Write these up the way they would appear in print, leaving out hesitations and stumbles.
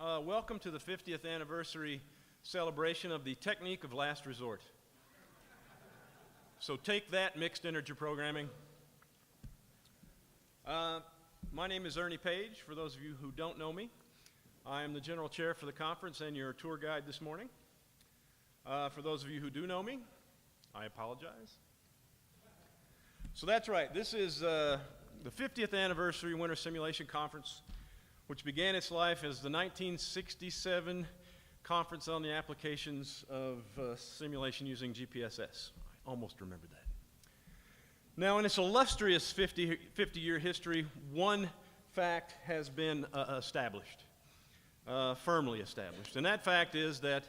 Welcome to the 50th anniversary celebration of the technique of last resort. So take that, mixed integer programming. My name is Ernie Page, for those of you who don't know me. I am the general chair for the conference and your tour guide this morning. For those of you who do know me, I apologize. So that's right, this is the 50th anniversary Winter Simulation Conference, which began its life as the 1967 Conference on the Applications of Simulation Using GPSS. I almost remembered that. Now, in its illustrious 50-year history, one fact has been established, firmly established. And that fact is that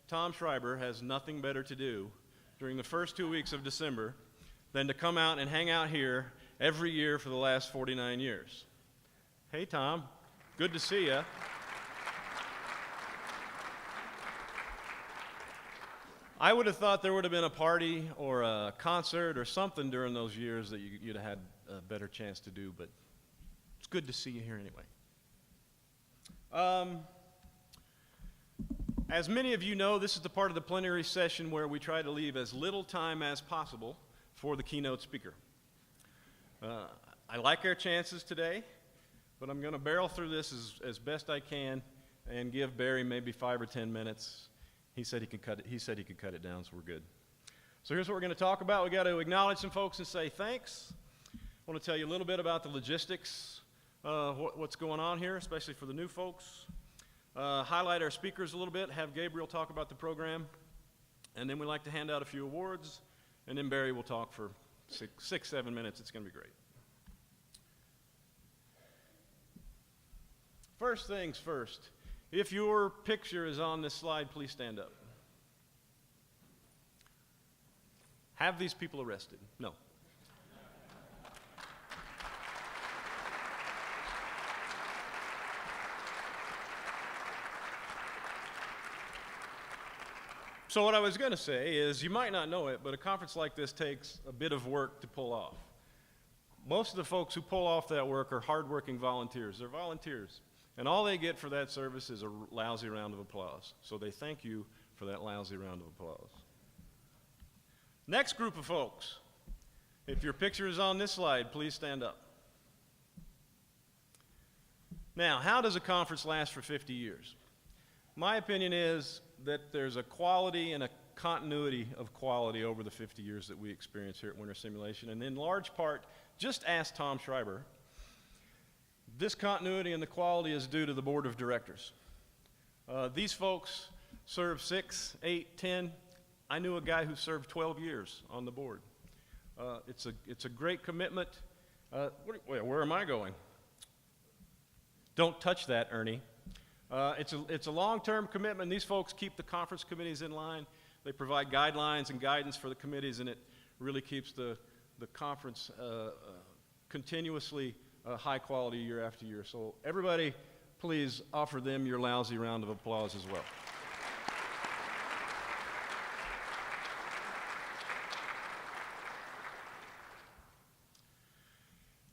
Tom Schreiber has nothing better to do during the first 2 weeks of December than to come out and hang out here every year for the last 49 years. Hey, Tom. Good to see you. I would have thought there would have been a party or a concert or something during those years that you'd have had a better chance to do, but it's good to see you here anyway. As many of you know, this is the part of the plenary session where we try to leave as little time as possible for the keynote speaker. I like our chances today, but I'm going to barrel through this as best I can and give Barry maybe 5 or 10 minutes. He said he could cut it down, so we're good. So here's what we're going to talk about. We got to acknowledge some folks and say thanks. I want to tell you a little bit about the logistics, what's going on here, especially for the new folks. Highlight our speakers a little bit, have Gabriel talk about the program, and then we like to hand out a few awards, and then Barry will talk for 6-7 minutes. It's going to be great. First things first, if your picture is on this slide, please stand up. Have these people arrested? No. So what I was going to say is, you might not know it, but a conference like this takes a bit of work to pull off. Most of the folks who pull off that work are hardworking volunteers. They're volunteers. And all they get for that service is a lousy round of applause. So they thank you for that lousy round of applause. Next group of folks, if your picture is on this slide, please stand up. Now, how does a conference last for 50 years? My opinion is that there's a quality and a continuity of quality over the 50 years that we experience here at Winter Simulation. And in large part, just ask Tom Schreiber. This continuity and the quality is due to the board of directors. These folks serve 6, 8, 10. I knew a guy who served 12 years on the board. It's a great commitment. Where am I going? Don't touch that, Ernie. It's a long-term commitment. These folks keep the conference committees in line. They provide guidelines and guidance for the committees, and it really keeps the conference continuously high quality year after year. So everybody, please offer them your lousy round of applause as well.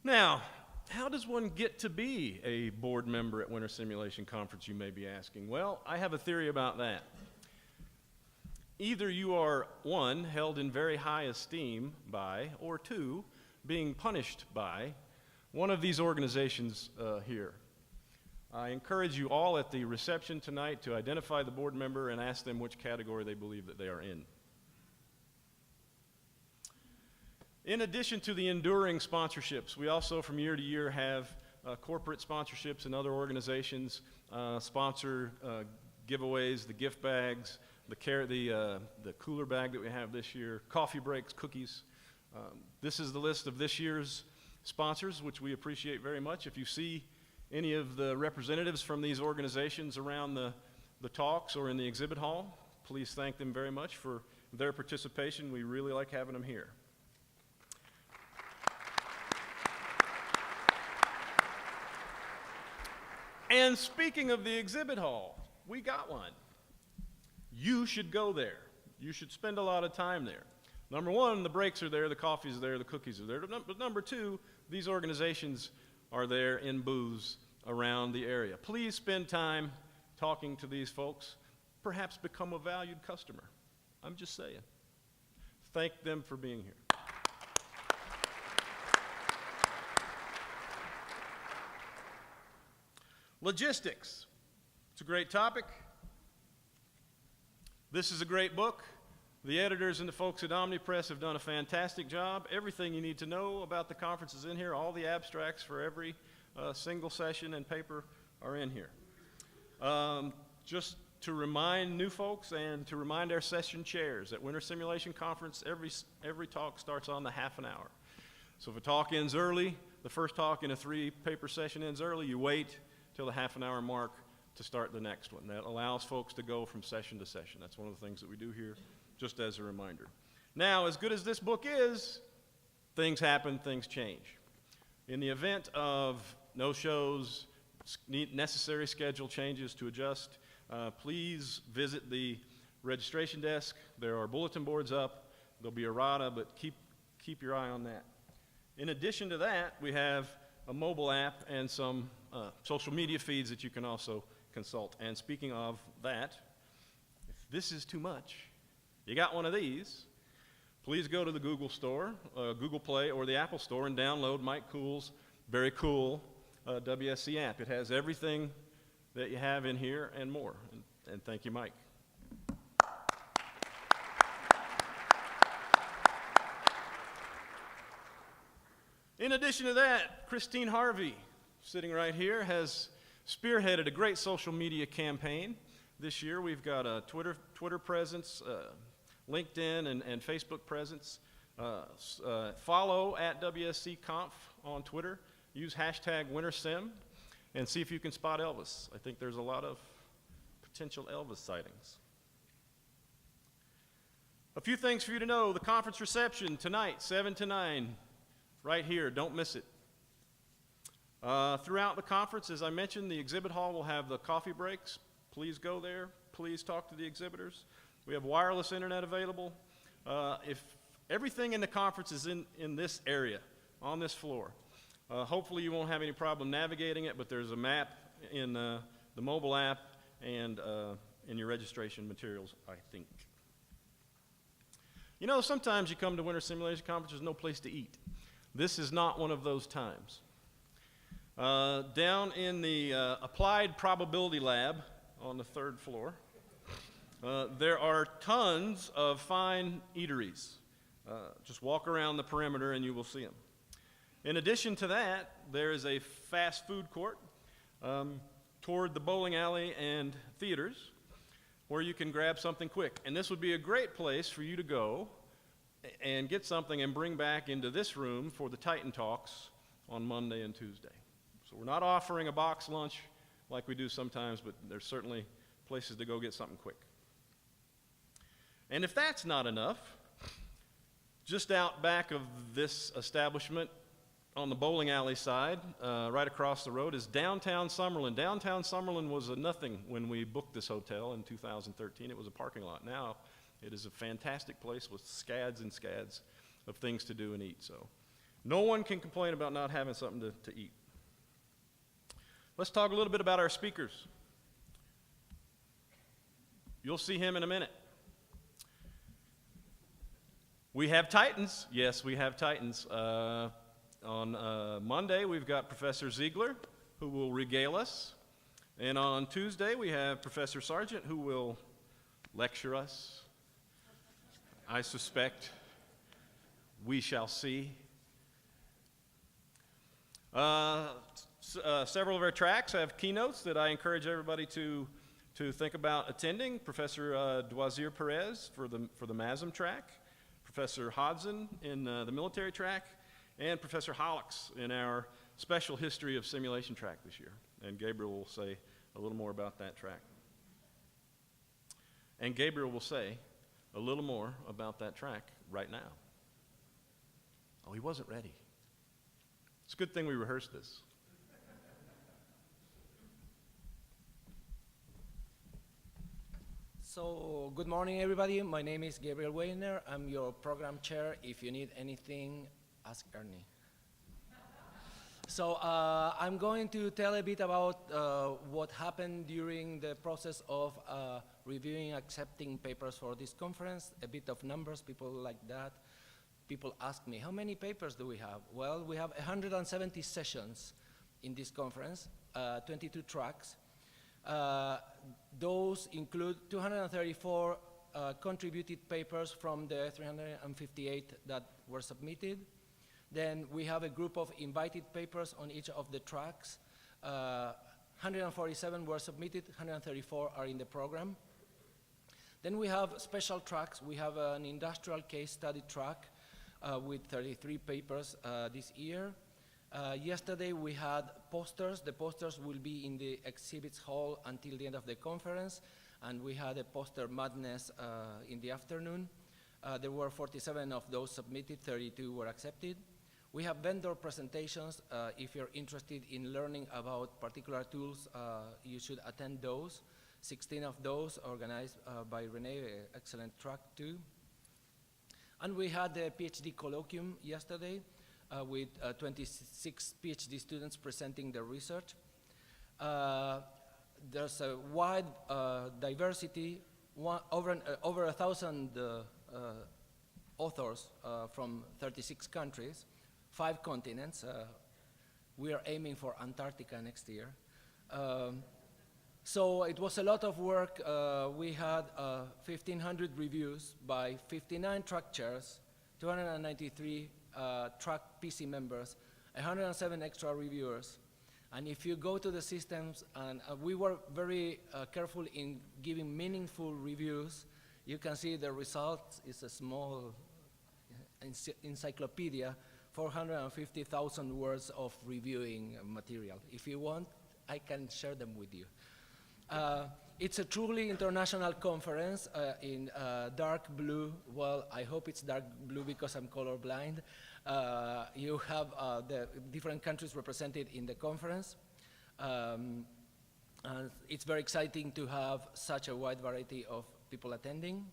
Now, how does one get to be a board member at Winter Simulation Conference, you may be asking? Well, I have a theory about that. Either you are, 1, held in very high esteem by, or 2, being punished by one of these organizations here. I encourage you all at the reception tonight to identify the board member and ask them which category they believe that they are in. In addition to the enduring sponsorships, we also from year to year have corporate sponsorships and other organizations sponsor giveaways, the gift bags, the cooler bag that we have this year, coffee breaks, cookies. This is the list of this year's sponsors, which we appreciate very much. If you see any of the representatives from these organizations around the talks or in the exhibit hall, please thank them very much for their participation. We really like having them here. And speaking of the exhibit hall, we got one. You should go there. You should spend a lot of time there. Number 1, the breaks are there, the coffee's there, the cookies are there. But number 2, these organizations are there in booths around the area. Please spend time talking to these folks, perhaps become a valued customer. I'm just saying. Thank them for being here. Logistics. It's a great topic. This is a great book. The editors and the folks at OmniPress have done a fantastic job. Everything you need to know about the conference is in here. All the abstracts for every single session and paper are in here. Just to remind new folks and to remind our session chairs, at Winter Simulation Conference, every talk starts on the half an hour. So if a talk ends early, the first talk in a 3-paper session ends early, you wait till the half an hour mark to start the next one. That allows folks to go from session to session. That's one of the things that we do here, just as a reminder. Now, as good as this book is, things happen, things change. In the event of no shows, necessary schedule changes to adjust, please visit the registration desk. There are bulletin boards up. There'll be errata, but keep your eye on that. In addition to that, we have a mobile app and some social media feeds that you can also consult. And speaking of that, if this is too much, you got one of these, please go to the Google Store, Google Play, or the Apple Store and download Mike Cool's very cool WSC app. It has everything that you have in here and more. And thank you, Mike. In addition to that, Christine Harvey, sitting right here, has spearheaded a great social media campaign. This year we've got a Twitter presence, LinkedIn and Facebook presence. Follow at WSCConf on Twitter. Use hashtag WinterSim and see if you can spot Elvis. I think there's a lot of potential Elvis sightings. A few things for you to know. The conference reception tonight, 7 to 9, right here. Don't miss it. Throughout the conference, as I mentioned, the exhibit hall will have the coffee breaks. Please go there. Please talk to the exhibitors. We have wireless internet available. If everything in the conference is in this area, on this floor. Hopefully you won't have any problem navigating it, but there's a map in the mobile app and in your registration materials, I think. You know, sometimes you come to Winter Simulation Conference, there's no place to eat. This is not one of those times. Down in the Applied Probability Lab on the 3rd floor, there are tons of fine eateries. Just walk around the perimeter and you will see them. In addition to that, there is a fast food court toward the bowling alley and theaters where you can grab something quick. And this would be a great place for you to go and get something and bring back into this room for the Titan Talks on Monday and Tuesday. So we're not offering a box lunch like we do sometimes, but there's certainly places to go get something quick. And if that's not enough, just out back of this establishment on the bowling alley side, right across the road, is downtown Summerlin. Downtown Summerlin was a nothing when we booked this hotel in 2013. It was a parking lot. Now it is a fantastic place with scads and scads of things to do and eat. So no one can complain about not having something to eat. Let's talk a little bit about our speakers. You'll see him in a minute. We have Titans. Yes, we have Titans. On Monday, we've got Professor Ziegler, who will regale us. And on Tuesday, we have Professor Sargent, who will lecture us. I suspect we shall see. Several of our tracks have keynotes that I encourage everybody to think about attending. Professor Doisier Perez for the MASM track, Professor Hodson in the military track, and Professor Hollocks in our special history of simulation track this year. And Gabriel will say a little more about that track. And Gabriel will say a little more about that track right now. Oh, he wasn't ready. It's a good thing we rehearsed this. So, good morning, everybody. My name is Gabriel Weiner. I'm your program chair. If you need anything, ask Ernie. So I'm going to tell a bit about what happened during the process of reviewing, accepting papers for this conference, a bit of numbers, people like that. People ask me, how many papers do we have? Well, we have 170 sessions in this conference, 22 tracks. Those include 234 contributed papers from the 358 that were submitted. Then we have a group of invited papers on each of the tracks. 147 were submitted, 134 are in the program. Then we have special tracks. We have an industrial case study track with 33 papers this year. Yesterday we had posters. The posters will be in the exhibits hall until the end of the conference, and we had a poster madness in the afternoon. There were 47 of those submitted, 32 were accepted. We have vendor presentations. If you're interested in learning about particular tools, you should attend those. 16 of those organized by Renee, excellent track too. And we had a PhD colloquium yesterday with 26 PhD students presenting their research. There's a wide diversity, over 1,000 authors from 36 countries, 5 continents. We are aiming for Antarctica next year. So it was a lot of work. We had 1,500 reviews by 59 track chairs, 293 track PC members, 107 extra reviewers. And if you go to the systems, and we were very careful in giving meaningful reviews, you can see the results is a small encyclopedia, 450,000 words of reviewing material. If you want, I can share them with you. It's a truly international conference in dark blue. Well, I hope it's dark blue because I'm colorblind. You have the different countries represented in the conference. It's very exciting to have such a wide variety of people attending.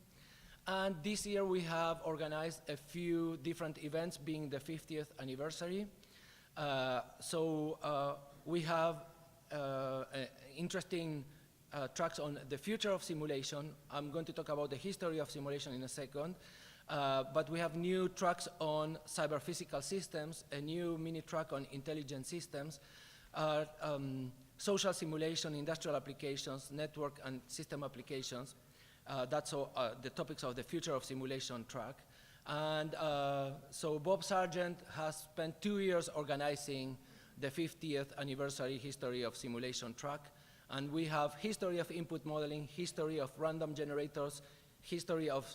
And this year we have organized a few different events, being the 50th anniversary. We have interesting tracks on the future of simulation. I'm going to talk about the history of simulation in a second. But we have new tracks on cyber-physical systems, a new mini track on intelligent systems, social simulation, industrial applications, network and system applications. That's the topics of the future of simulation track. And so Bob Sargent has spent 2 years organizing the 50th anniversary history of simulation track. And we have history of input modeling, history of random generators, history of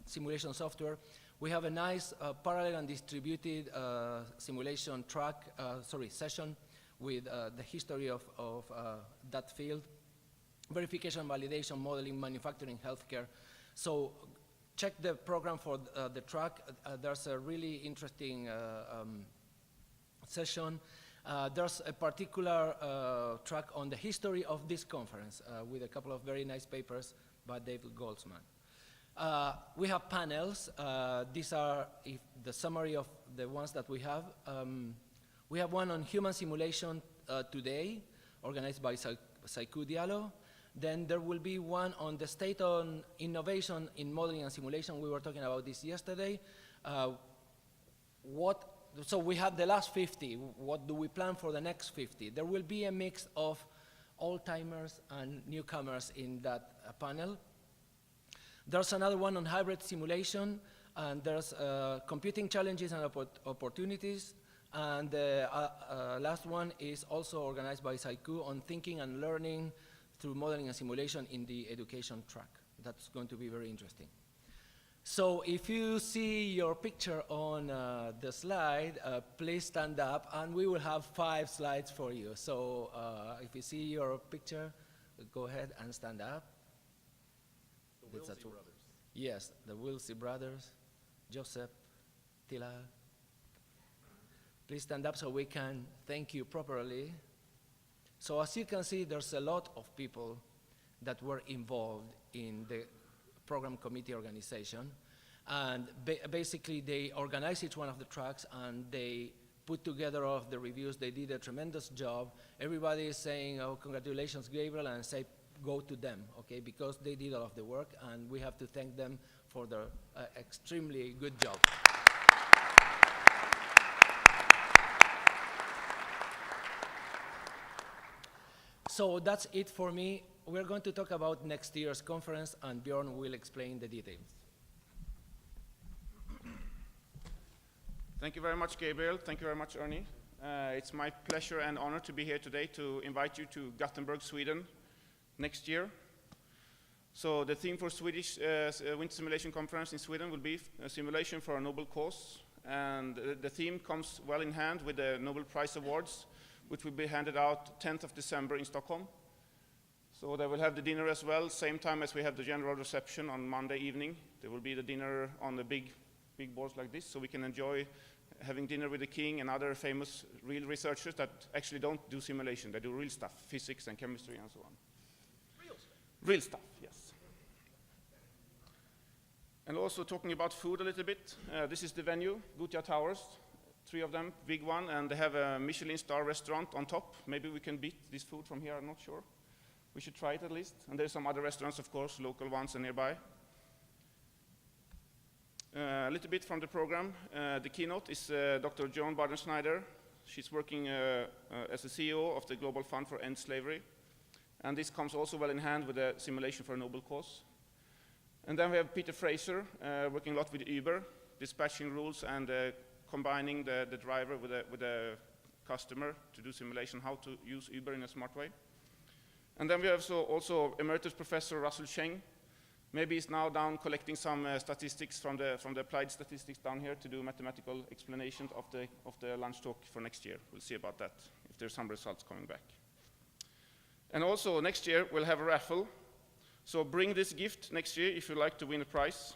simulation software. We have a nice parallel and distributed simulation track, session with the history of that field. Verification, validation, modeling, manufacturing, healthcare. So check the program for the track. There's a really interesting session. There's a particular track on the history of this conference with a couple of very nice papers by David Goldsman. We have panels. These are the summary of the ones that we have. We have one on human simulation today, organized by Saiku Diallo. Then there will be one on the state on innovation in modeling and simulation. We were talking about this yesterday. So we have the last 50. What do we plan for the next 50? There will be a mix of old-timers and newcomers in that panel. There's another one on hybrid simulation, and there's computing challenges and opportunities. And the last one is also organized by Saiku on thinking and learning through modeling and simulation in the education track. That's going to be very interesting. So if you see your picture on the slide, please stand up, and we will have 5 slides for you. So if you see your picture, go ahead and stand up. The Wilsey brothers. Yes, the Wilsey brothers, Joseph, Tila. Please stand up so we can thank you properly. So as you can see, there's a lot of people that were involved in the program committee organization. And basically, they organize each one of the tracks, and they put together all of the reviews. They did a tremendous job. Everybody is saying, oh, congratulations, Gabriel, and say, go to them, okay, because they did all of the work, and we have to thank them for their extremely good job. So that's it for me. We're going to talk about next year's conference, and Bjorn will explain the details. Thank you very much, Gabriel. Thank you very much, Ernie. It's my pleasure and honor to be here today to invite you to Gothenburg, Sweden, next year. So the theme for Swedish Winter Simulation Conference in Sweden will be a simulation for a noble cause. And the theme comes well in hand with the Nobel Prize Awards, which will be handed out 10th of December in Stockholm. So they will have the dinner as well, same time as we have the general reception on Monday evening. There will be the dinner on the big boards like this, so we can enjoy having dinner with the king and other famous real researchers that actually don't do simulation. They do real stuff, physics and chemistry and so on. Real stuff? Real stuff, yes. And also talking about food a little bit, this is the venue, Gothia Towers, 3 of them, big one, and they have a Michelin star restaurant on top. Maybe we can beat this food from here, I'm not sure. We should try it at least. And there's some other restaurants, of course, local ones and nearby. A little bit from the program. The keynote is Dr. Joan Barden-Schneider. She's working as a CEO of the Global Fund for End Slavery. And this comes also well in hand with the simulation for a noble cause. And then we have Peter Fraser, working a lot with Uber, dispatching rules and combining the driver with the customer to do simulation, how to use Uber in a smart way. And then we have also Emeritus Professor Russell Cheng. Maybe he's now down collecting some statistics from the applied statistics down here to do mathematical explanations of the lunch talk for next year. We'll see about that, if there's some results coming back. And also next year we'll have a raffle. So bring this gift next year if you'd like to win a prize.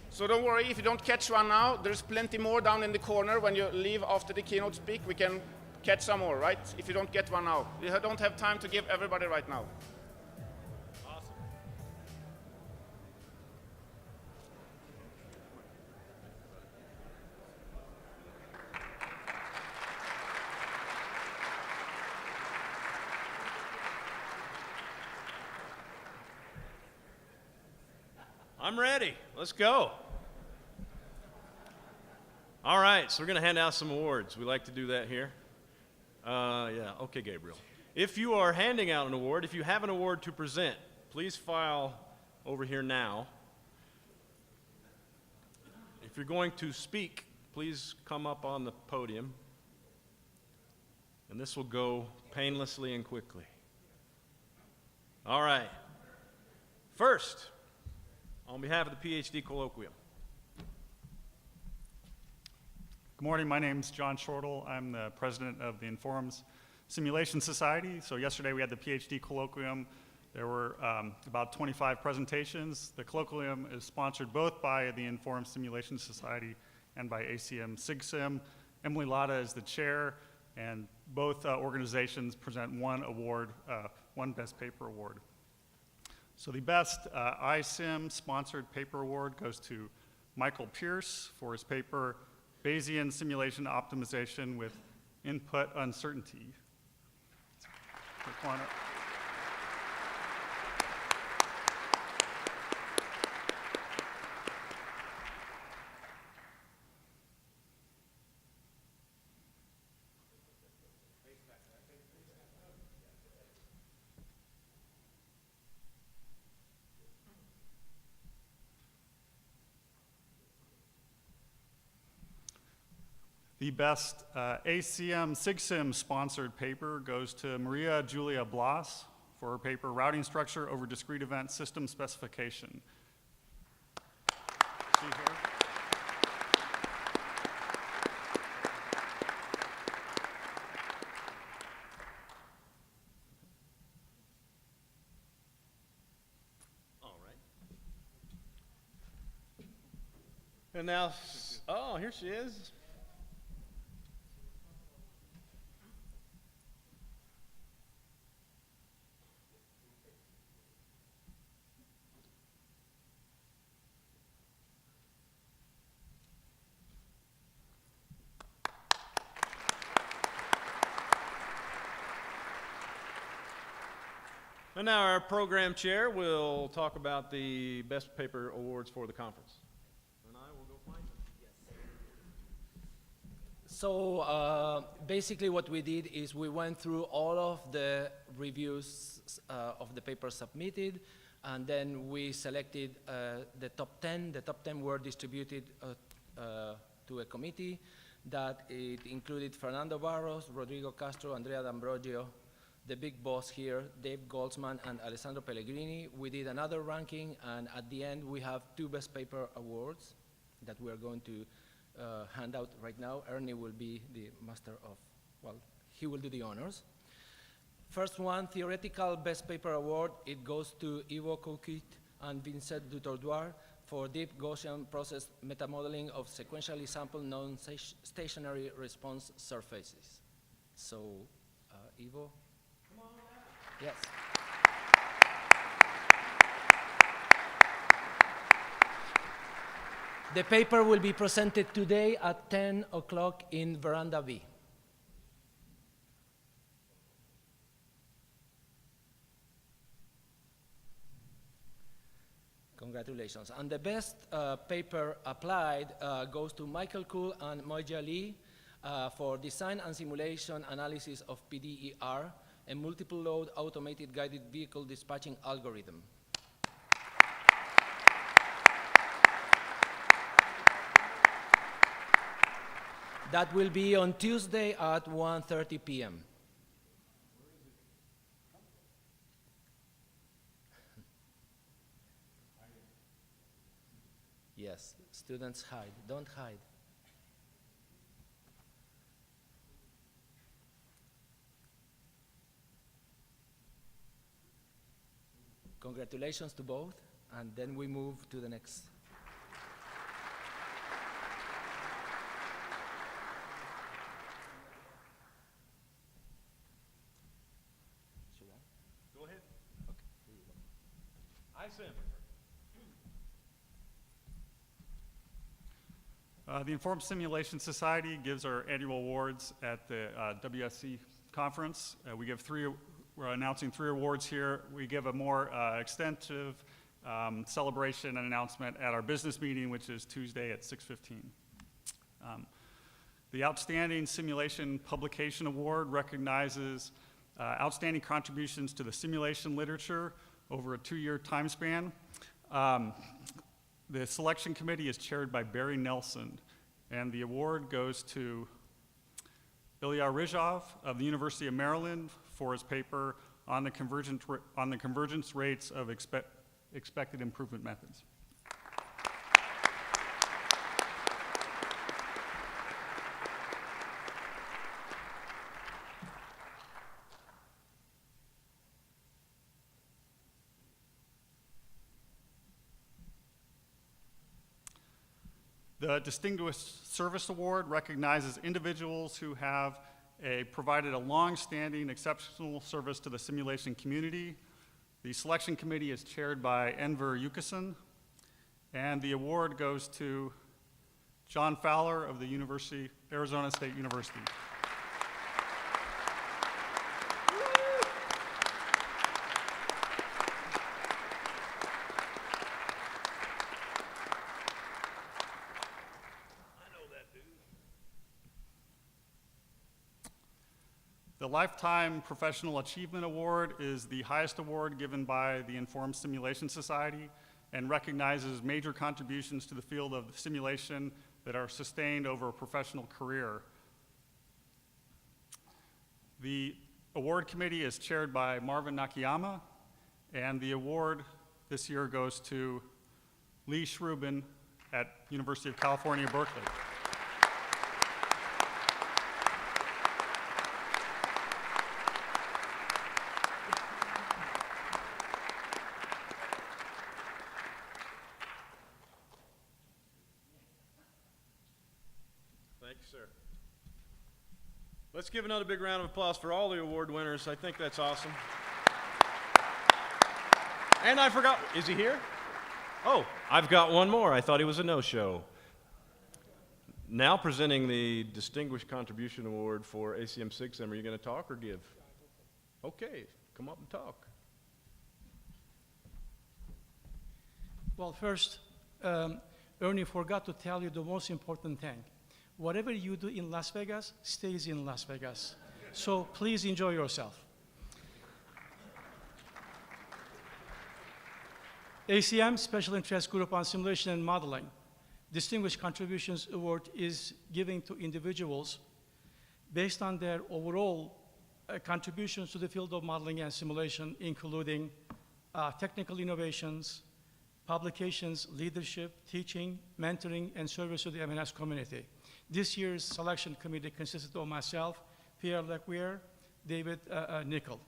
So don't worry if you don't catch one now. There's plenty more down in the corner. When you leave after the keynote speak, we can catch some more, right? If you don't get one now. We don't have time to give everybody right now. Awesome. I'm ready. Let's go. All right, so we're going to hand out some awards. We like to do that here. Yeah, okay, Gabriel. If you are handing out an award, if you have an award to present, please file over here now. If you're going to speak, please come up on the podium. And this will go painlessly and quickly. All right. First, on behalf of the PhD colloquium. Good morning, my name's John Shortle. I'm the president of the Inforums Simulation Society. So yesterday we had the PhD colloquium. There were about 25 presentations. The colloquium is sponsored both by the Inforums Simulation Society and by ACM SIGSIM. Emily Latta is the chair, and both organizations present one award, one Best Paper Award. So the Best ISIM sponsored paper award goes to Michael Pierce for his paper, Bayesian Simulation Optimization with Input Uncertainty. The Best ACM SIGSIM sponsored paper goes to Maria Julia Blas for her paper, Routing Structure over Discrete Event System Specification. See here? And now, oh, here she is. And now our program chair will talk about the best paper awards for the conference. And I will go find them. So basically what we did is we went through all of the reviews of the papers submitted, and then we selected the top 10. The top 10 were distributed to a committee that it included Fernando Barros, Rodrigo Castro, Andrea D'Ambrogio, the big boss here, Dave Goldsman, and Alessandro Pellegrini. We did another ranking, and at the end we have 2 best paper awards that we're going to hand out right now. Ernie will be the master of, well, he will do the honors. First one, theoretical best paper award, it goes to Ivo Koukit and Vincent Dutordoir for deep Gaussian process metamodeling of sequentially sampled non-stationary response surfaces. So, Ivo? Yes. The paper will be presented today at 10 o'clock in Veranda B. Congratulations. And the best paper applied goes to Michael Kuhl and Moija Lee for design and simulation analysis of PDER, a multiple load automated guided vehicle dispatching algorithm. That will be on Tuesday at 1:30 p.m. Yes, students hide, don't hide. Congratulations to both, and then we move to the next. Should I? Go ahead. Okay, here you go. I sim. The Informed Simulation Society gives our annual awards at the WSC conference. We're announcing 3 awards here. We give a more extensive celebration and announcement at our business meeting, which is Tuesday at 6:15. The Outstanding Simulation Publication Award recognizes outstanding contributions to the simulation literature over a 2-year time span. The selection committee is chaired by Barry Nelson, and the award goes to Ilya Rizhov of the University of Maryland for his paper on the convergence rates of expected improvement methods. The Distinguished Service Award recognizes individuals who have provided a long-standing exceptional service to the simulation community. The selection committee is chaired by Enver Yukasin, and the award goes to John Fowler of the Arizona State University. The Lifetime Professional Achievement Award is the highest award given by the Informed Simulation Society and recognizes major contributions to the field of simulation that are sustained over a professional career. The award committee is chaired by Marvin Nakayama, and the award this year goes to Lee Shrubin at University of California, Berkeley. Let's give another big round of applause for all the award winners. I think that's awesome. And I forgot, is he here? Oh, I've got one more. I thought he was a no-show. Now presenting the Distinguished Contribution Award for ACM SIGSEM. Are you going to talk or give? Okay, come up and talk. Well, first, Ernie forgot to tell you the most important thing. Whatever you do in Las Vegas stays in Las Vegas. So please enjoy yourself. ACM, Special Interest Group on Simulation and Modeling. Distinguished Contributions Award is given to individuals based on their overall contributions to the field of modeling and simulation, including technical innovations, publications, leadership, teaching, mentoring, and service to the M&S community. This year's selection committee consisted of myself, Pierre Lequier, David Nickel.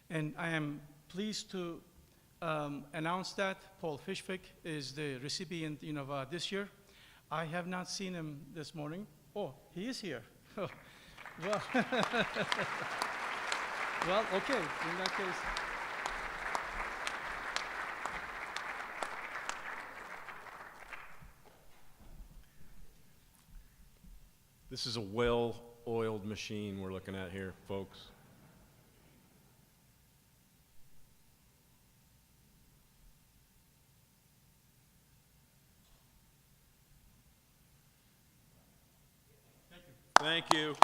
And I am pleased to announce that Paul Fishwick is the recipient this year. I have not seen him this morning. Oh, he is here. Well, well, okay, in that case. This is a well-oiled machine we're looking at here, folks. Thank you.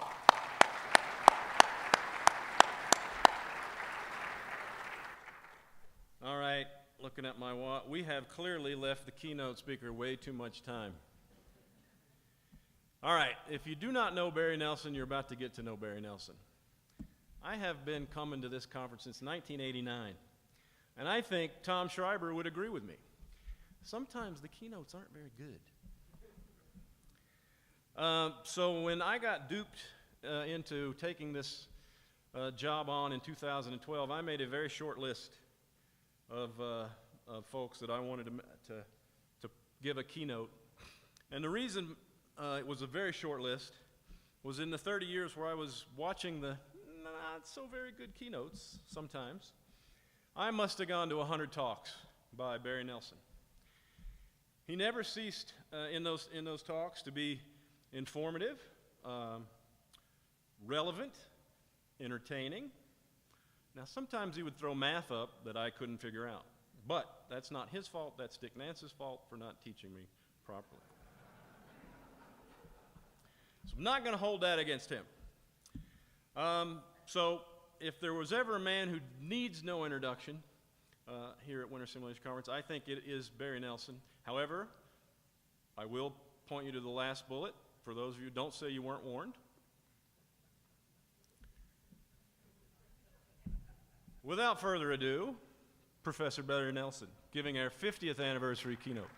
All right, looking at my watch, we have clearly left the keynote speaker way too much time. All right, if you do not know Barry Nelson, you're about to get to know Barry Nelson. I have been coming to this conference since 1989, and I think Tom Schreiber would agree with me. Sometimes the keynotes aren't very good. So when I got duped into taking this job on in 2012, I made a very short list of folks that I wanted to give a keynote. And the reason it was a very short list was in the 30 years where I was watching the not so very good keynotes sometimes, I must have gone to 100 talks by Barry Nelson. He never ceased in those talks to be informative, relevant, entertaining. Now, sometimes he would throw math up that I couldn't figure out, but that's not his fault. That's Dick Nance's fault for not teaching me properly. So I'm not going to hold that against him. So if there was ever a man who needs no introduction here at Winter Simulation Conference, I think it is Barry Nelson. However, I will point you to the last bullet. For those of you who don't say you weren't warned. Without further ado, Professor Barry Nelson, giving our 50th anniversary keynote.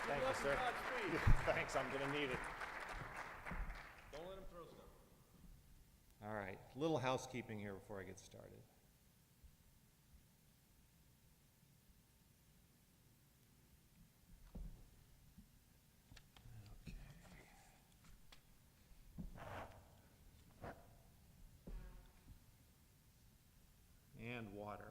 Thank you, sir. Thanks, I'm going to need it. Don't let him throw stuff. All right, little housekeeping here before I get started. And water.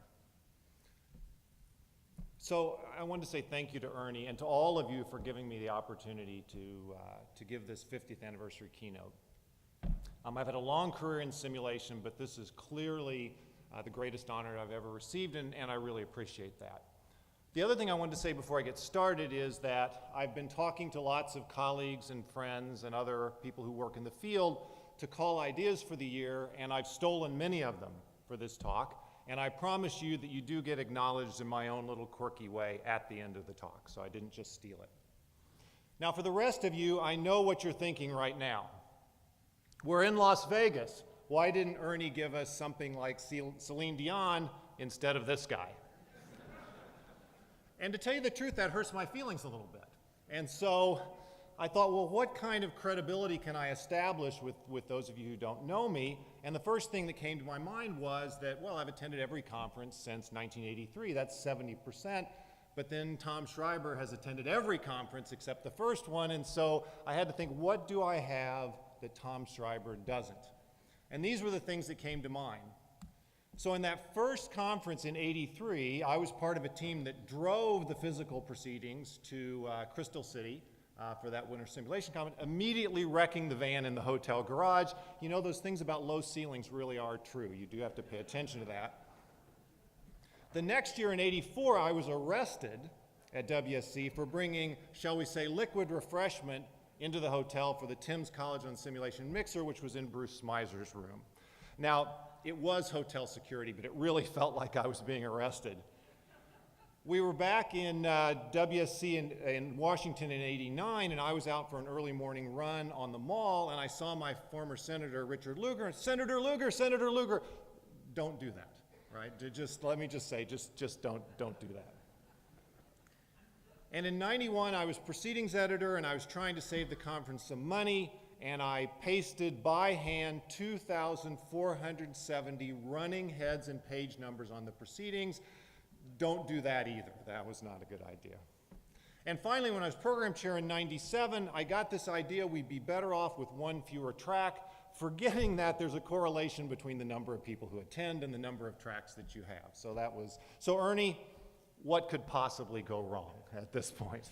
So I wanted to say thank you to Ernie and to all of you for giving me the opportunity to give this 50th anniversary keynote. I've had a long career in simulation, but this is clearly the greatest honor I've ever received, and I really appreciate that. The other thing I wanted to say before I get started is that I've been talking to lots of colleagues and friends and other people who work in the field to call ideas for the year, and I've stolen many of them for this talk. And I promise you that you do get acknowledged in my own little quirky way at the end of the talk, so I didn't just steal it. Now, for the rest of you, I know what you're thinking right now. We're in Las Vegas. Why didn't Ernie give us something like Celine Dion instead of this guy? And to tell you the truth, that hurts my feelings a little bit. And so I thought, well, what kind of credibility can I establish with those of you who don't know me? And the first thing that came to my mind was that, well, I've attended every conference since 1983. That's 70%. but then Tom Schreiber has attended every conference except the first one, and so I had to think, what do I have that Tom Schreiber doesn't? And these were the things that came to mind. So in that first conference in '83, I was part of a team that drove the physical proceedings to Crystal City for that winter simulation conference, immediately wrecking the van in the hotel garage. You know, those things about low ceilings really are true. You do have to pay attention to that. The next year in '84, I was arrested at WSC for bringing, shall we say, liquid refreshment into the hotel for the Timms College on Simulation mixer, which was in Bruce Smyser's room. Now, it was hotel security, but it really felt like I was being arrested. We were back in WSC in Washington in '89, and I was out for an early morning run on the mall, and I saw my former Senator Richard Lugar. Senator Lugar, don't do that, right? Let me just say, just don't do that. And in '91, I was proceedings editor, and I was trying to save the conference some money, and I pasted by hand 2,470 running heads and page numbers on the proceedings. Don't do that either. That was not a good idea. And finally, when I was program chair in '97, I got this idea we'd be better off with one fewer track, forgetting that there's a correlation between the number of people who attend and the number of tracks that you have. So Ernie, what could possibly go wrong at this point?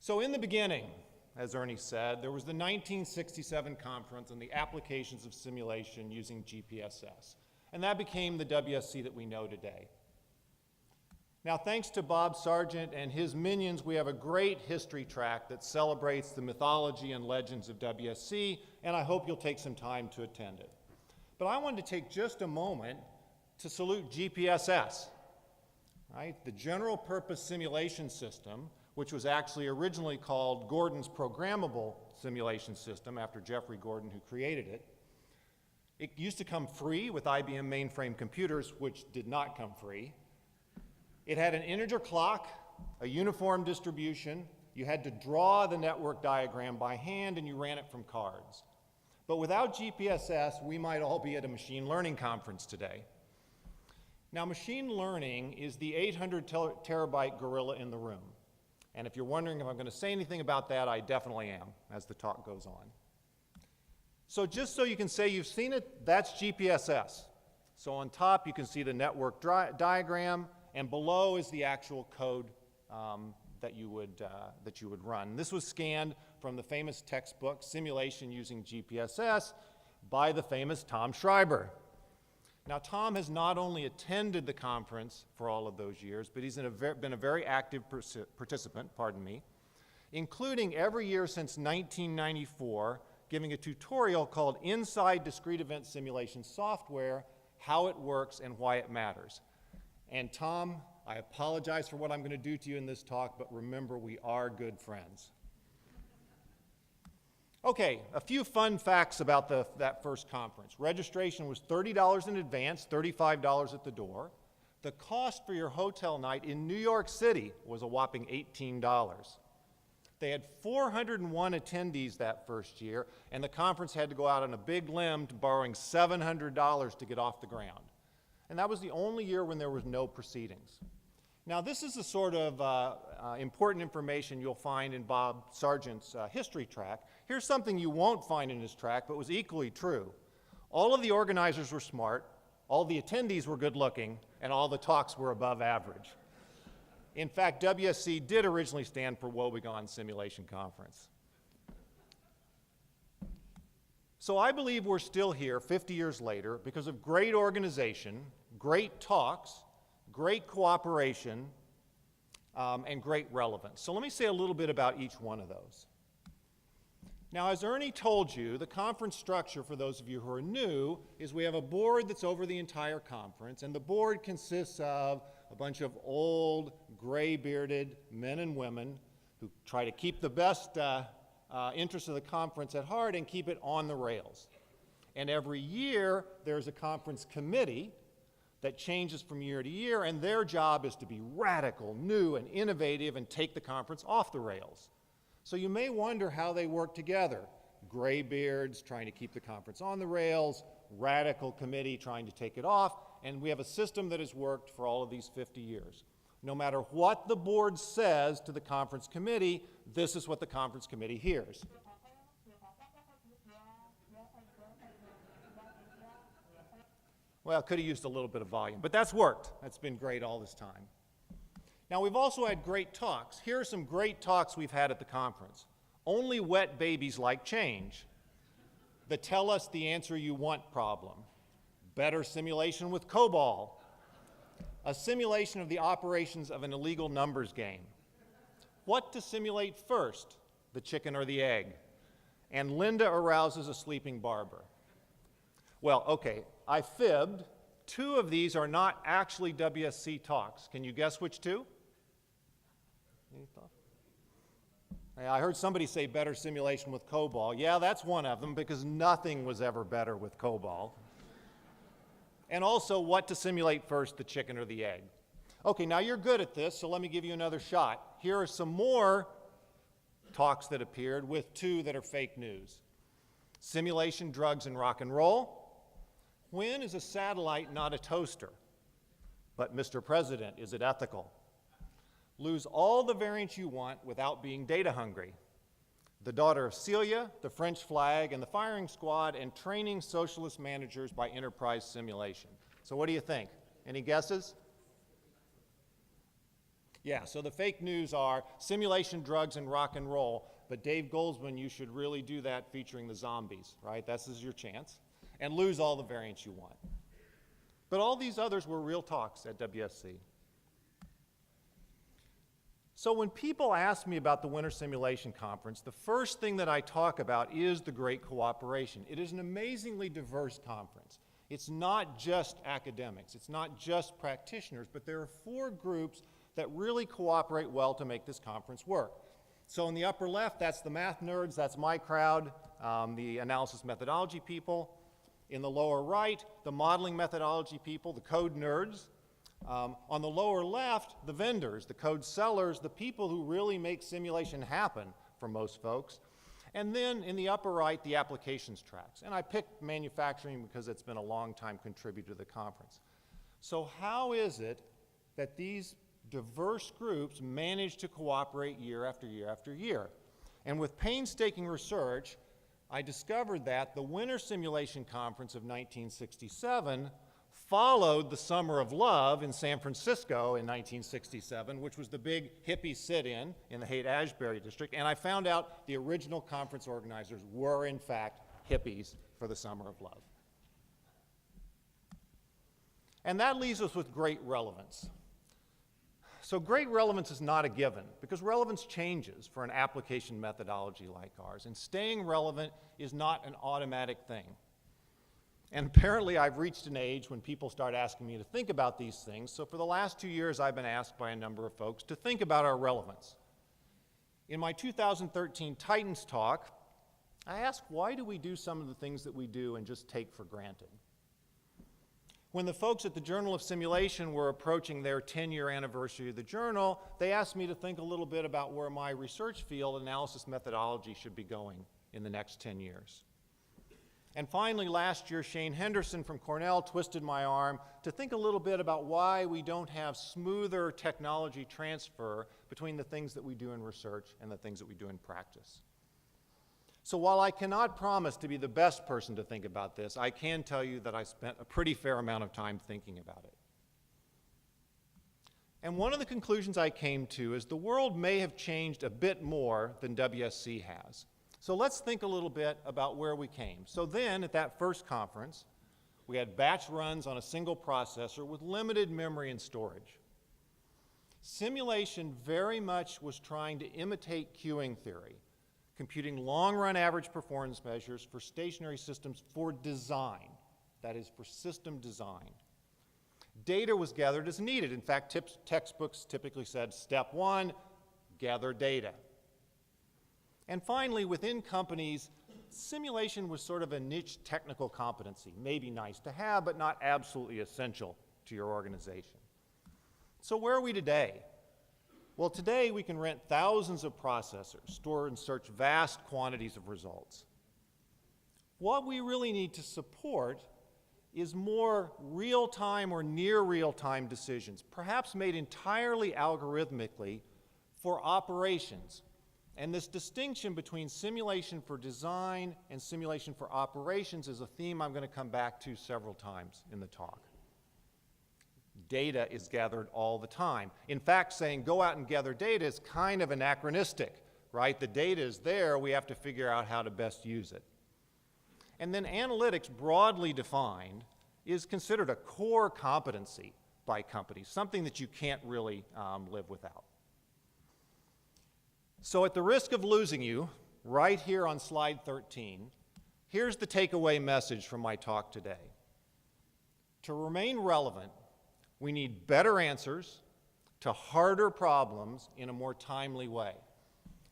So in the beginning, as Ernie said, there was the 1967 conference on the applications of simulation using GPSS. And that became the WSC that we know today. Now, thanks to Bob Sargent and his minions, we have a great history track that celebrates the mythology and legends of WSC, and I hope you'll take some time to attend it. But I wanted to take just a moment to salute GPSS, right? The General Purpose Simulation System, which was actually originally called Gordon's Programmable Simulation System after Jeffrey Gordon, who created it. It used to come free with IBM mainframe computers, which did not come free. It had an integer clock, a uniform distribution. You had to draw the network diagram by hand, and you ran it from cards. But without GPSS, we might all be at a machine learning conference today. Now, machine learning is the 800 terabyte gorilla in the room. And if you're wondering if I'm going to say anything about that, I definitely am, as the talk goes on. So just so you can say you've seen it, that's GPSS. So on top, you can see the network diagram, and below is the actual code that you would run. This was scanned from the famous textbook, Simulation Using GPSS, by the famous Tom Schreiber. Now, Tom has not only attended the conference for all of those years, but he's been a very active participant, including every year since 1994, giving a tutorial called Inside Discrete Event Simulation Software, How It Works and Why It Matters. And Tom, I apologize for what I'm going to do to you in this talk, but remember, we are good friends. Okay, a few fun facts about that first conference. Registration was $30 in advance, $35 at the door. The cost for your hotel night in New York City was a whopping $18. They had 401 attendees that first year, and the conference had to go out on a big limb to borrowing $700 to get off the ground. And that was the only year when there was no proceedings. Now, this is the sort of important information you'll find in Bob Sargent's history track. Here's something you won't find in his track, but was equally true. All of the organizers were smart, all the attendees were good looking, and all the talks were above average. In fact, WSC did originally stand for Woebegone Simulation Conference. So I believe we're still here 50 years later because of great organization, great talks, great cooperation, and great relevance. So let me say a little bit about each one of those. Now, as Ernie told you, the conference structure, for those of you who are new, is we have a board that's over the entire conference, and the board consists of a bunch of old, gray-bearded men and women who try to keep the best interests of the conference at heart and keep it on the rails. And every year, there's a conference committee that changes from year to year, and their job is to be radical, new, and innovative and take the conference off the rails. So you may wonder how they work together. Graybeards trying to keep the conference on the rails, radical committee trying to take it off, and we have a system that has worked for all of these 50 years. No matter what the board says to the conference committee, this is what the conference committee hears. Well, could have used a little bit of volume, but that's worked. That's been great all this time. Now, we've also had great talks. Here are some great talks we've had at the conference. Only wet babies like change. The tell us the answer you want problem. Better simulation with COBOL. A simulation of the operations of an illegal numbers game. What to simulate first, the chicken or the egg? And Linda arouses a sleeping barber. Well, okay, I fibbed. 2 of these are not actually WSC talks. Can you guess which 2? Any thought? I heard somebody say better simulation with COBOL. Yeah, that's one of them because nothing was ever better with COBOL. And also what to simulate first, the chicken or the egg. Okay, now you're good at this, so let me give you another shot. Here are some more talks that appeared with 2 that are fake news. Simulation, drugs, and rock and roll. When is a satellite not a toaster? But Mr. President, is it ethical? Lose all the variants you want without being data hungry. The daughter of Celia, the French flag, and the firing squad, and training socialist managers by enterprise simulation. So what do you think? Any guesses? Yeah, so the fake news are simulation, drugs, and rock and roll. But Dave Goldsman, you should really do that featuring the zombies, right? This is your chance. And lose all the variants you want. But all these others were real talks at WSC. So when people ask me about the Winter Simulation Conference, the first thing that I talk about is the great cooperation. It is an amazingly diverse conference. It's not just academics, it's not just practitioners, but there are 4 groups that really cooperate well to make this conference work. So in the upper left, that's the math nerds, that's my crowd, the analysis methodology people. In the lower right, the modeling methodology people, the code nerds. On the lower left, the vendors, the code sellers, the people who really make simulation happen for most folks. And then in the upper right, the applications tracks. And I picked manufacturing because it's been a long time contributor to the conference. So how is it that these diverse groups manage to cooperate year after year after year? And with painstaking research, I discovered that the Winter Simulation Conference of 1967 followed the Summer of Love in San Francisco in 1967, which was the big hippie sit-in the Haight-Ashbury district, and I found out the original conference organizers were, in fact, hippies for the Summer of Love. And that leaves us with great relevance. So great relevance is not a given, because relevance changes for an application methodology like ours, and staying relevant is not an automatic thing. And apparently I've reached an age when people start asking me to think about these things, so for the last 2 years I've been asked by a number of folks to think about our relevance. In my 2013 Titans talk, I asked, why do we do some of the things that we do and just take for granted? When the folks at the Journal of Simulation were approaching their 10-year anniversary of the journal, they asked me to think a little bit about where my research field, analysis methodology, should be going in the next 10 years. And finally, last year, Shane Henderson from Cornell twisted my arm to think a little bit about why we don't have smoother technology transfer between the things that we do in research and the things that we do in practice. So while I cannot promise to be the best person to think about this, I can tell you that I spent a pretty fair amount of time thinking about it. And one of the conclusions I came to is the world may have changed a bit more than WSC has. So let's think a little bit about where we came. So then, at that first conference, we had batch runs on a single processor with limited memory and storage. Simulation very much was trying to imitate queuing theory, computing long-run average performance measures for stationary systems for design, that is, for system design. Data was gathered as needed. In fact, textbooks typically said, step 1, gather data. And finally, within companies, simulation was sort of a niche technical competency, maybe nice to have, but not absolutely essential to your organization. So where are we today? Well, today we can rent thousands of processors, store and search vast quantities of results. What we really need to support is more real-time or near real-time decisions, perhaps made entirely algorithmically for operations. And this distinction between simulation for design and simulation for operations is a theme I'm going to come back to several times in the talk. Data is gathered all the time. In fact, saying go out and gather data is kind of anachronistic, right? The data is there, we have to figure out how to best use it. And then analytics, broadly defined, is considered a core competency by companies, something that you can't really live without. So at the risk of losing you, right here on slide 13, here's the takeaway message from my talk today. To remain relevant, we need better answers to harder problems in a more timely way.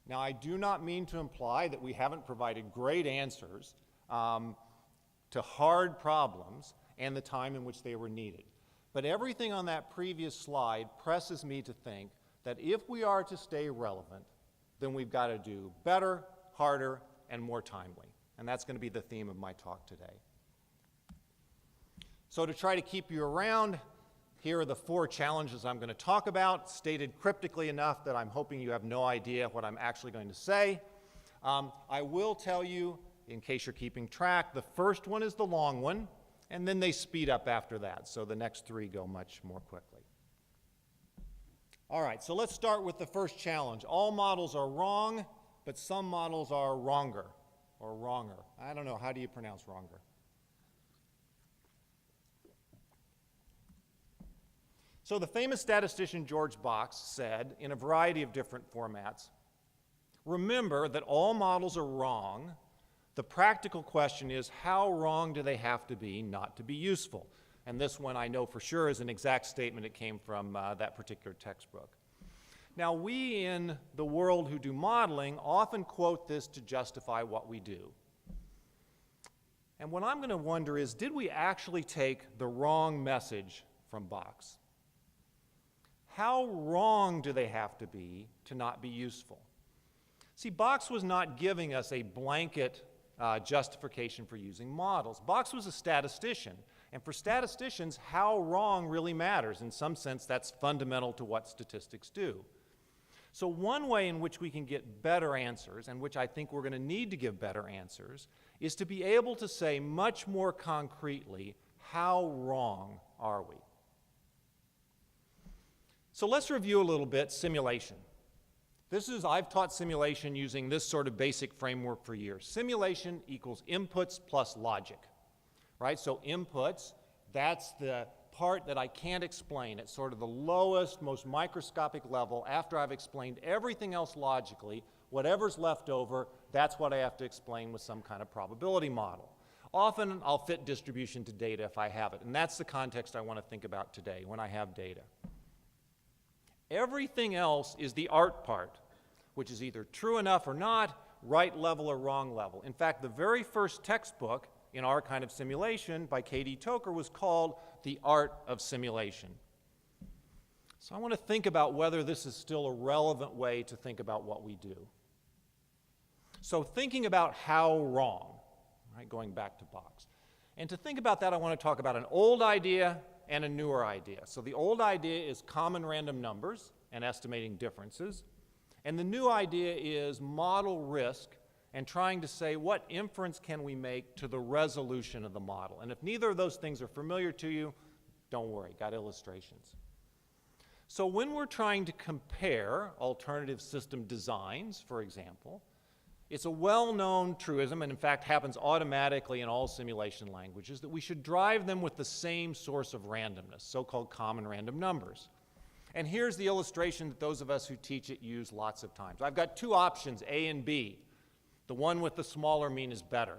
Now, I do not mean to imply that we haven't provided great answers to hard problems and the time in which they were needed. But everything on that previous slide presses me to think that if we are to stay relevant, then we've got to do better, harder, and more timely. And that's going to be the theme of my talk today. So to try to keep you around, here are the 4 challenges I'm going to talk about, stated cryptically enough that I'm hoping you have no idea what I'm actually going to say. I will tell you, in case you're keeping track, the first one is the long one, and then they speed up after that, so the next 3 go much more quickly. All right, so let's start with the first challenge. All models are wrong, but some models are wronger, or wronger. I don't know, how do you pronounce wronger? So the famous statistician George Box said, in a variety of different formats, remember that all models are wrong. The practical question is, how wrong do they have to be not to be useful? And this one I know for sure is an exact statement. It came from that particular textbook. Now, we in the world who do modeling often quote this to justify what we do. And what I'm going to wonder is, did we actually take the wrong message from Box? How wrong do they have to be to not be useful? See, Box was not giving us a blanket justification for using models. Box was a statistician, and for statisticians, how wrong really matters. In some sense, that's fundamental to what statistics do. So one way in which we can get better answers, and which I think we're going to need to give better answers, is to be able to say much more concretely, how wrong are we? So let's review a little bit simulation. I've taught simulation using this sort of basic framework for years. Simulation equals inputs plus logic, right? So inputs, that's the part that I can't explain at sort of the lowest, most microscopic level. After I've explained everything else logically, whatever's left over, that's what I have to explain with some kind of probability model. Often I'll fit distribution to data if I have it, and that's the context I want to think about today when I have data. Everything else is the art part, which is either true enough or not, right level or wrong level. In fact, the very first textbook in our kind of simulation by K.D. Toker was called The Art of Simulation. So I want to think about whether this is still a relevant way to think about what we do. So thinking about how wrong, right, going back to Box. And to think about that, I want to talk about an old idea and a newer idea. So the old idea is common random numbers and estimating differences. And the new idea is model risk and trying to say what inference can we make to the resolution of the model. And if neither of those things are familiar to you, don't worry, got illustrations. So when we're trying to compare alternative system designs, for example, it's a well-known truism, and in fact happens automatically in all simulation languages, that we should drive them with the same source of randomness, so-called common random numbers. And here's the illustration that those of us who teach it use lots of times. I've got 2 options, A and B. The one with the smaller mean is better.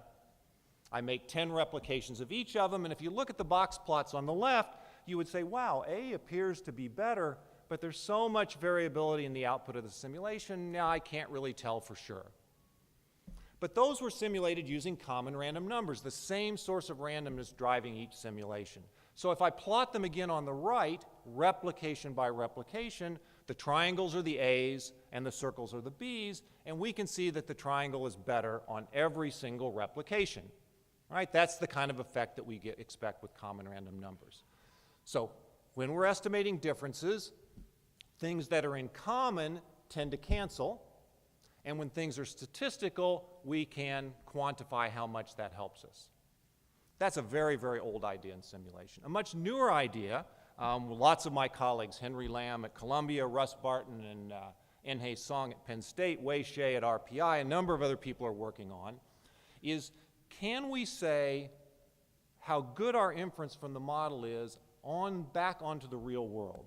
I make 10 replications of each of them, and if you look at the box plots on the left, you would say, wow, A appears to be better, but there's so much variability in the output of the simulation, now I can't really tell for sure. But those were simulated using common random numbers, the same source of randomness driving each simulation. So if I plot them again on the right, replication by replication, the triangles are the A's and the circles are the B's, and we can see that the triangle is better on every single replication. Right? That's the kind of effect that we expect with common random numbers. So when we're estimating differences, things that are in common tend to cancel, and when things are statistical, we can quantify how much that helps us. That's a very, very old idea in simulation. A much newer idea, lots of my colleagues, Henry Lamb at Columbia, Russ Barton and Enhei Song at Penn State, Wei Xie at RPI, a number of other people are working on, is can we say how good our inference from the model is back onto the real world?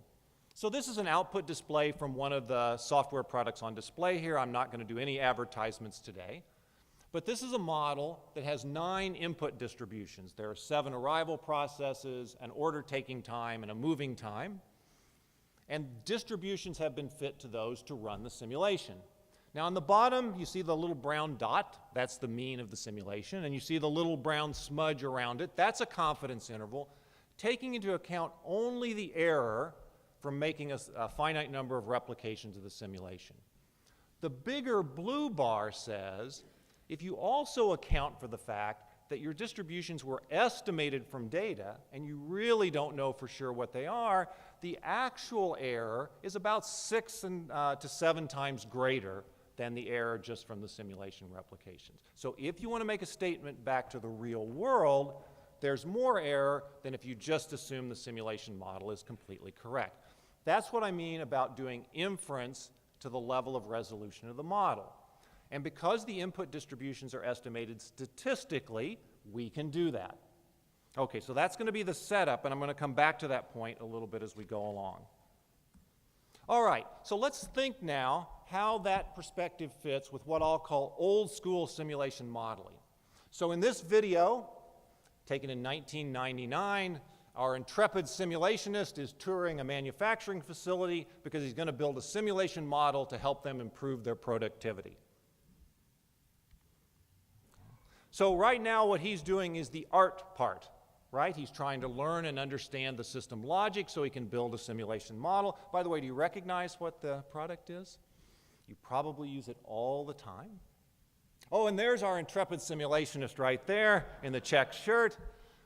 So this is an output display from one of the software products on display here. I'm not going to do any advertisements today. But this is a model that has 9 input distributions. There are 7 arrival processes, an order taking time, and a moving time. And distributions have been fit to those to run the simulation. Now on the bottom, you see the little brown dot. That's the mean of the simulation. And you see the little brown smudge around it. That's a confidence interval, taking into account only the error from making a finite number of replications of the simulation. The bigger blue bar says, if you also account for the fact that your distributions were estimated from data and you really don't know for sure what they are, the actual error is about 6 to 7 times greater than the error just from the simulation replications. So if you want to make a statement back to the real world, there's more error than if you just assume the simulation model is completely correct. That's what I mean about doing inference to the level of resolution of the model. And because the input distributions are estimated statistically, we can do that. Okay, so that's going to be the setup, and I'm going to come back to that point a little bit as we go along. All right, so let's think now how that perspective fits with what I'll call old school simulation modeling. So in this video, taken in 1999, our intrepid simulationist is touring a manufacturing facility because he's going to build a simulation model to help them improve their productivity. So right now what he's doing is the art part, right? He's trying to learn and understand the system logic so he can build a simulation model. By the way, do you recognize what the product is? You probably use it all the time. Oh, and there's our intrepid simulationist right there in the checked shirt,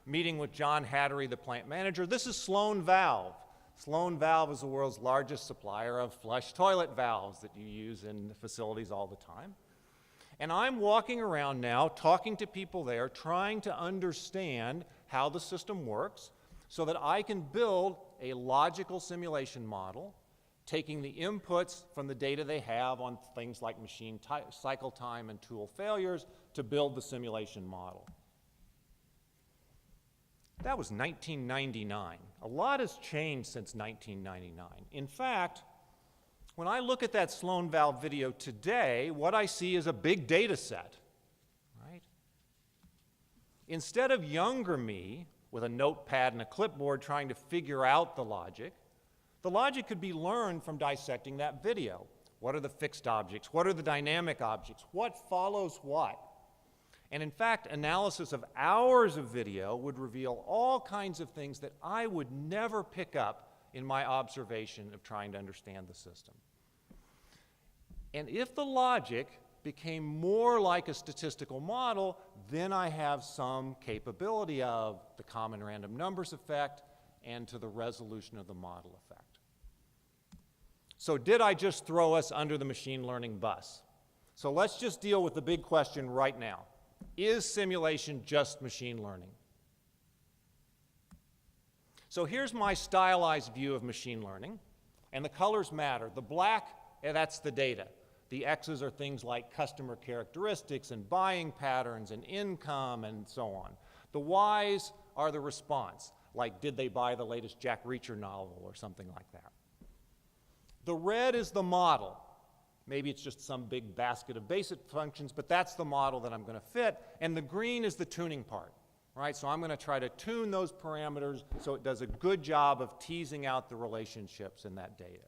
meeting with John Hattery, the plant manager. This is Sloan Valve. Sloan Valve is the world's largest supplier of flush toilet valves that you use in facilities all the time. And I'm walking around now, talking to people there, trying to understand how the system works so that I can build a logical simulation model, taking the inputs from the data they have on things like machine cycle time and tool failures to build the simulation model. That was 1999. A lot has changed since 1999. In fact, when I look at that Sloan Valve video today, what I see is a big data set, right? Instead of younger me with a notepad and a clipboard trying to figure out the logic could be learned from dissecting that video. What are the fixed objects? What are the dynamic objects? What follows what? And in fact, analysis of hours of video would reveal all kinds of things that I would never pick up in my observation of trying to understand the system. And if the logic became more like a statistical model, then I have some capability of the common random numbers effect and to the resolution of the model effect. So did I just throw us under the machine learning bus? So let's just deal with the big question right now. Is simulation just machine learning? So here's my stylized view of machine learning, and the colors matter. The black, that's the data. The X's are things like customer characteristics and buying patterns and income and so on. The Y's are the response, like did they buy the latest Jack Reacher novel or something like that. The red is the model. Maybe it's just some big basket of basic functions, but that's the model that I'm going to fit. And the green is the tuning part. Right, so I'm going to try to tune those parameters so it does a good job of teasing out the relationships in that data.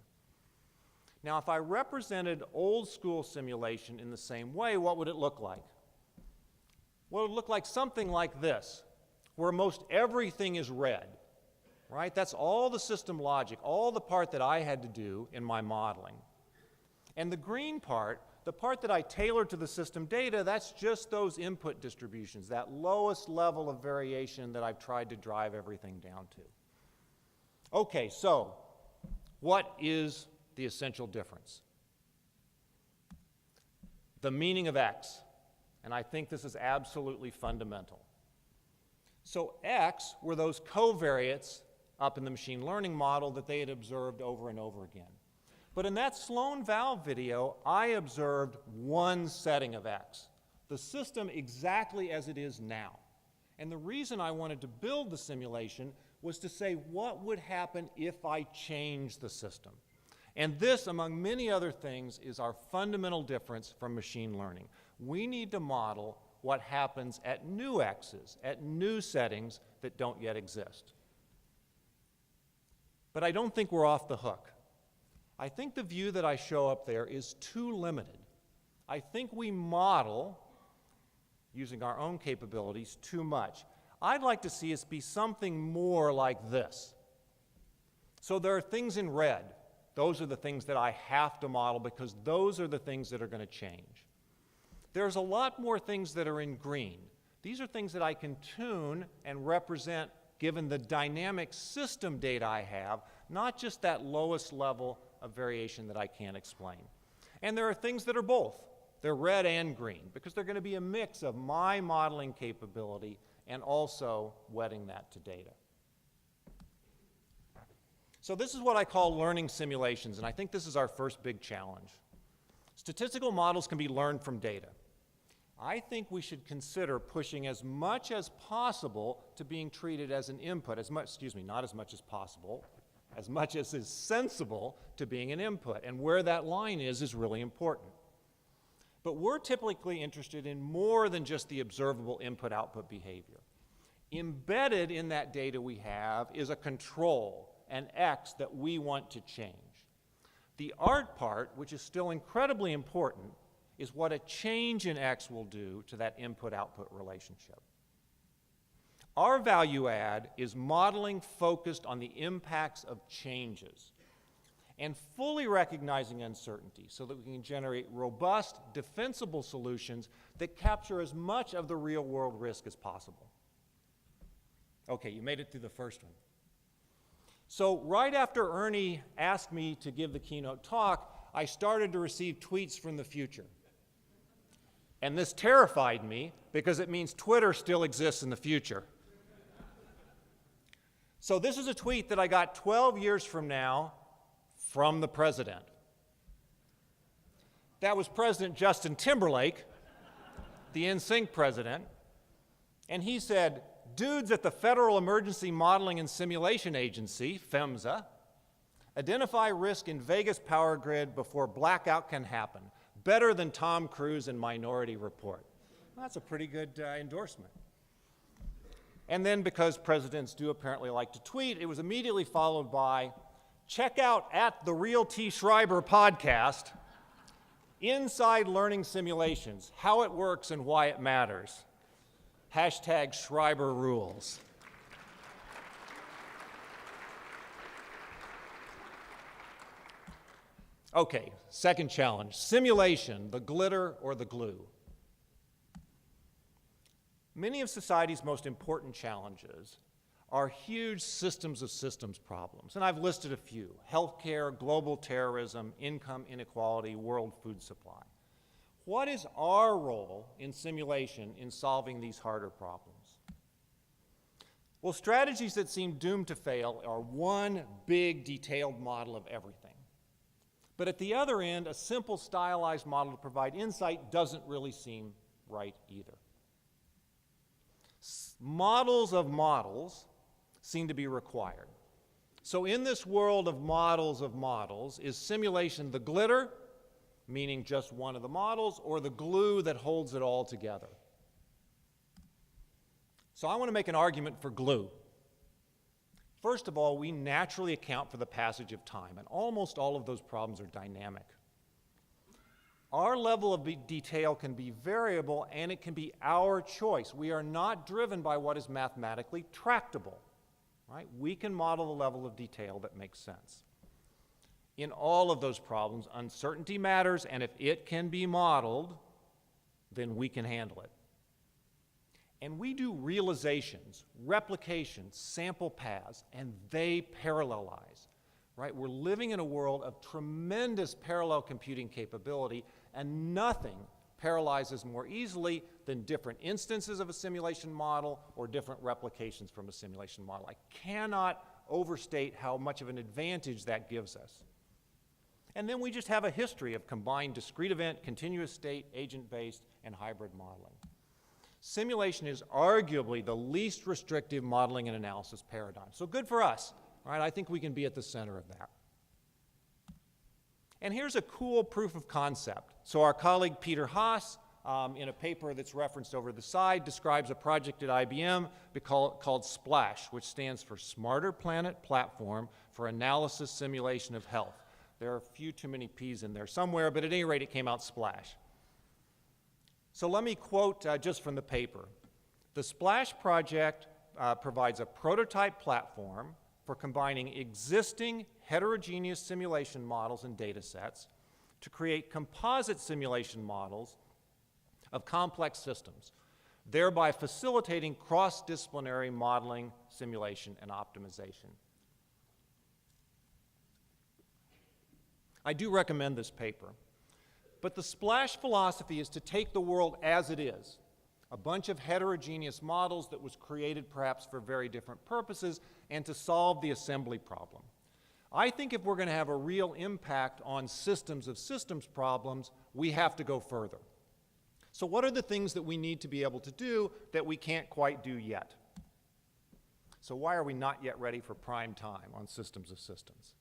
Now, if I represented old school simulation in the same way, what would it look like? Well, it would look like something like this, where most everything is red. Right? That's all the system logic, all the part that I had to do in my modeling. And the green part, The part that I tailor to the system data, that's just those input distributions, that lowest level of variation that I've tried to drive everything down to. Okay, so what is the essential difference? The meaning of X, and I think this is absolutely fundamental. So X were those covariates up in the machine learning model that they had observed over and over again. But in that Sloan valve video, I observed one setting of X, the system exactly as it is now. And the reason I wanted to build the simulation was to say what would happen if I changed the system. And this, among many other things, is our fundamental difference from machine learning. We need to model what happens at new X's, at new settings that don't yet exist. But I don't think we're off the hook. I think the view that I show up there is too limited. I think we model, using our own capabilities, too much. I'd like to see us be something more like this. So there are things in red. Those are the things that I have to model because those are the things that are going to change. There's a lot more things that are in green. These are things that I can tune and represent given the dynamic system data I have, not just that lowest level of variation that I can't explain. And there are things that are both. They're red and green because they're going to be a mix of my modeling capability and also wetting that to data. So this is what I call learning simulations, and I think this is our first big challenge. Statistical models can be learned from data. I think we should consider pushing as much as possible to being treated as an input, not as much as possible, as much as is sensible to being an input. And where that line is really important. But we're typically interested in more than just the observable input-output behavior. Embedded in that data we have is a control, an X that we want to change. The art part, which is still incredibly important, is what a change in X will do to that input-output relationship. Our value add is modeling focused on the impacts of changes and fully recognizing uncertainty so that we can generate robust, defensible solutions that capture as much of the real-world risk as possible. Okay, you made it through the first one. So right after Ernie asked me to give the keynote talk, I started to receive tweets from the future. And this terrified me because it means Twitter still exists in the future. So this is a tweet that I got 12 years from now from the president. That was President Justin Timberlake, the NSYNC president, and he said, "Dudes at the Federal Emergency Modeling and Simulation Agency, PHMSA, identify risk in Vegas power grid before blackout can happen. Better than Tom Cruise in Minority Report." Well, that's a pretty good endorsement. And then, because presidents do apparently like to tweet, it was immediately followed by, "Check out at the Real T. Schreiber podcast, Inside Learning Simulations, How It Works and Why It Matters. Hashtag Schreiber Rules." Okay, second challenge, simulation, the glitter or the glue. Many of society's most important challenges are huge systems of systems problems, and I've listed a few: healthcare, global terrorism, income inequality, world food supply. What is our role in simulation in solving these harder problems? Well, strategies that seem doomed to fail are one big detailed model of everything. But at the other end, a simple stylized model to provide insight doesn't really seem right either. Models of models seem to be required. So in this world of models, is simulation the glitter, meaning just one of the models, or the glue that holds it all together? So I want to make an argument for glue. First of all, we naturally account for the passage of time, and almost all of those problems are dynamic. Our level of detail can be variable, and it can be our choice. We are not driven by what is mathematically tractable, right? We can model the level of detail that makes sense. in all of those problems. Uncertainty matters, and if it can be modeled, then we can handle it. And we do realizations, replications, sample paths, and they parallelize, right? We're living in a world of tremendous parallel computing capability, and nothing parallelizes more easily than different instances of a simulation model or different replications from a simulation model. I cannot overstate how much of an advantage that gives us. And then we just have a history of combined discrete event, continuous state, agent-based, and hybrid modeling. Simulation is arguably the least restrictive modeling and analysis paradigm. So good for us, right? I think we can be at the center of that. And here's a cool proof of concept. So our colleague Peter Haas, in a paper that's referenced over the side, describes a project at IBM called SPLASH, which stands for Smarter Planet Platform for Analysis Simulation of Health. There are a few too many P's in there somewhere, but at any rate, it came out SPLASH. So let me quote just from the paper. The SPLASH project provides a prototype platform for combining existing heterogeneous simulation models and data sets to create composite simulation models of complex systems, thereby facilitating cross-disciplinary modeling, simulation, and optimization. I do recommend this paper, but the SPLASH philosophy is to take the world as it is, a bunch of heterogeneous models that was created perhaps for very different purposes, and to solve the assembly problem. I think if we're going to have a real impact on systems of systems problems, we have to go further. So what are the things that we need to be able to do that we can't quite do yet? So why are we not yet ready for prime time on systems of systems?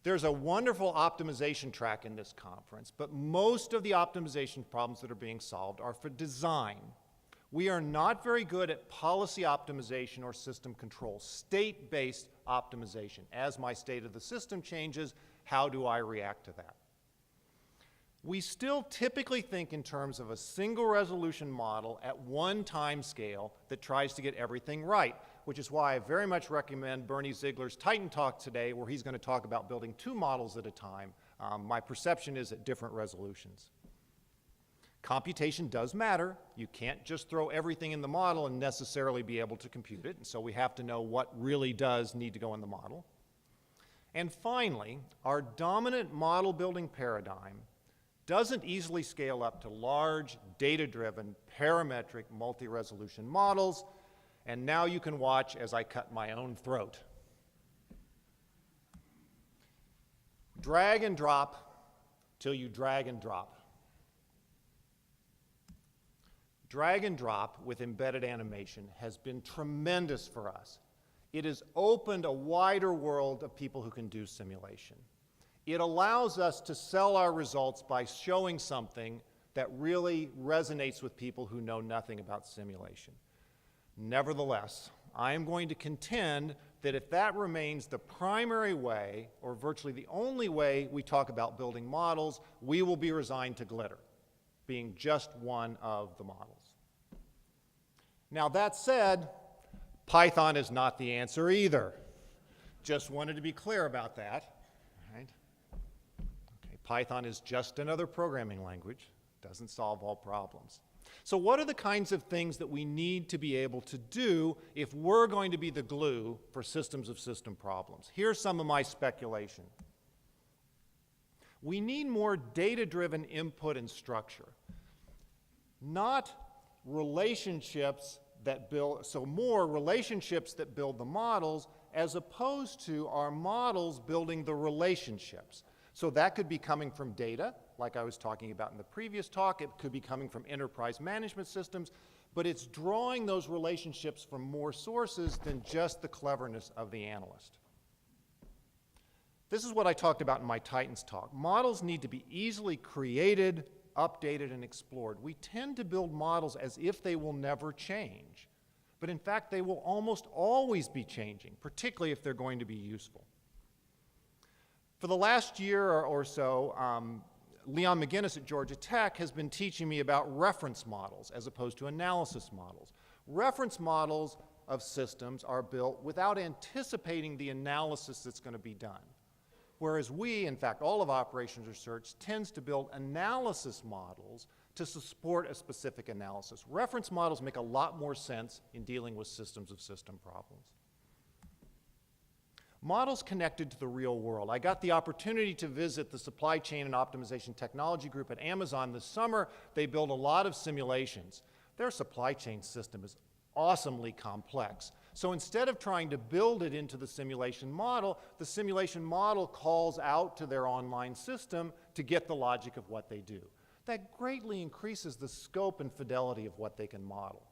There's a wonderful optimization track in this conference, but most of the optimization problems that are being solved are for design. We are not very good at policy optimization or system control, state-based optimization. As my state of the system changes, how do I react to that? We still typically think in terms of a single resolution model at one time scale that tries to get everything right, which is why I very much recommend Bernie Ziegler's Titan Talk today, where he's going to talk about building 2 models at a time. My perception is at different resolutions. Computation does matter. You can't just throw everything in the model and necessarily be able to compute it, and so we have to know what really does need to go in the model. And finally, our dominant model building paradigm doesn't easily scale up to large, data-driven, parametric, multi-resolution models, and now you can watch as I cut my own throat. Drag and drop till you drag and drop. Drag and drop with embedded animation has been tremendous for us. It has opened a wider world of people who can do simulation. It allows us to sell our results by showing something that really resonates with people who know nothing about simulation. Nevertheless, I am going to contend that if that remains the primary way, or virtually the only way we talk about building models, we will be resigned to glitter, being just one of the models. Now that said, Python is not the answer either. Just wanted to be clear about that. Right? Okay, Python is just another programming language. Doesn't solve all problems. So what are the kinds of things that we need to be able to do if we're going to be the glue for systems of system problems? Here's some of my speculation. We need more data-driven input and structure. Not relationships that build, so more relationships that build the models as opposed to our models building the relationships. So that could be coming from data, like I was talking about in the previous talk. It could be coming from enterprise management systems, but it's drawing those relationships from more sources than just the cleverness of the analyst. This is what I talked about in my Titans talk. Models need to be easily created, updated, and explored. We tend to build models as if they will never change, but in fact they will almost always be changing, particularly if they're going to be useful. For the last year or so, Leon McGinnis at Georgia Tech has been teaching me about reference models as opposed to analysis models. Reference models of systems are built without anticipating the analysis that's going to be done. Whereas we, in fact, all of operations research tends to build analysis models to support a specific analysis. Reference models make a lot more sense in dealing with systems of system problems. Models connected to the real world. I got the opportunity to visit the Supply Chain and Optimization Technology Group at Amazon this summer. They build a lot of simulations. Their supply chain system is awesomely complex. So instead of trying to build it into the simulation model calls out to their online system to get the logic of what they do. That greatly increases the scope and fidelity of what they can model.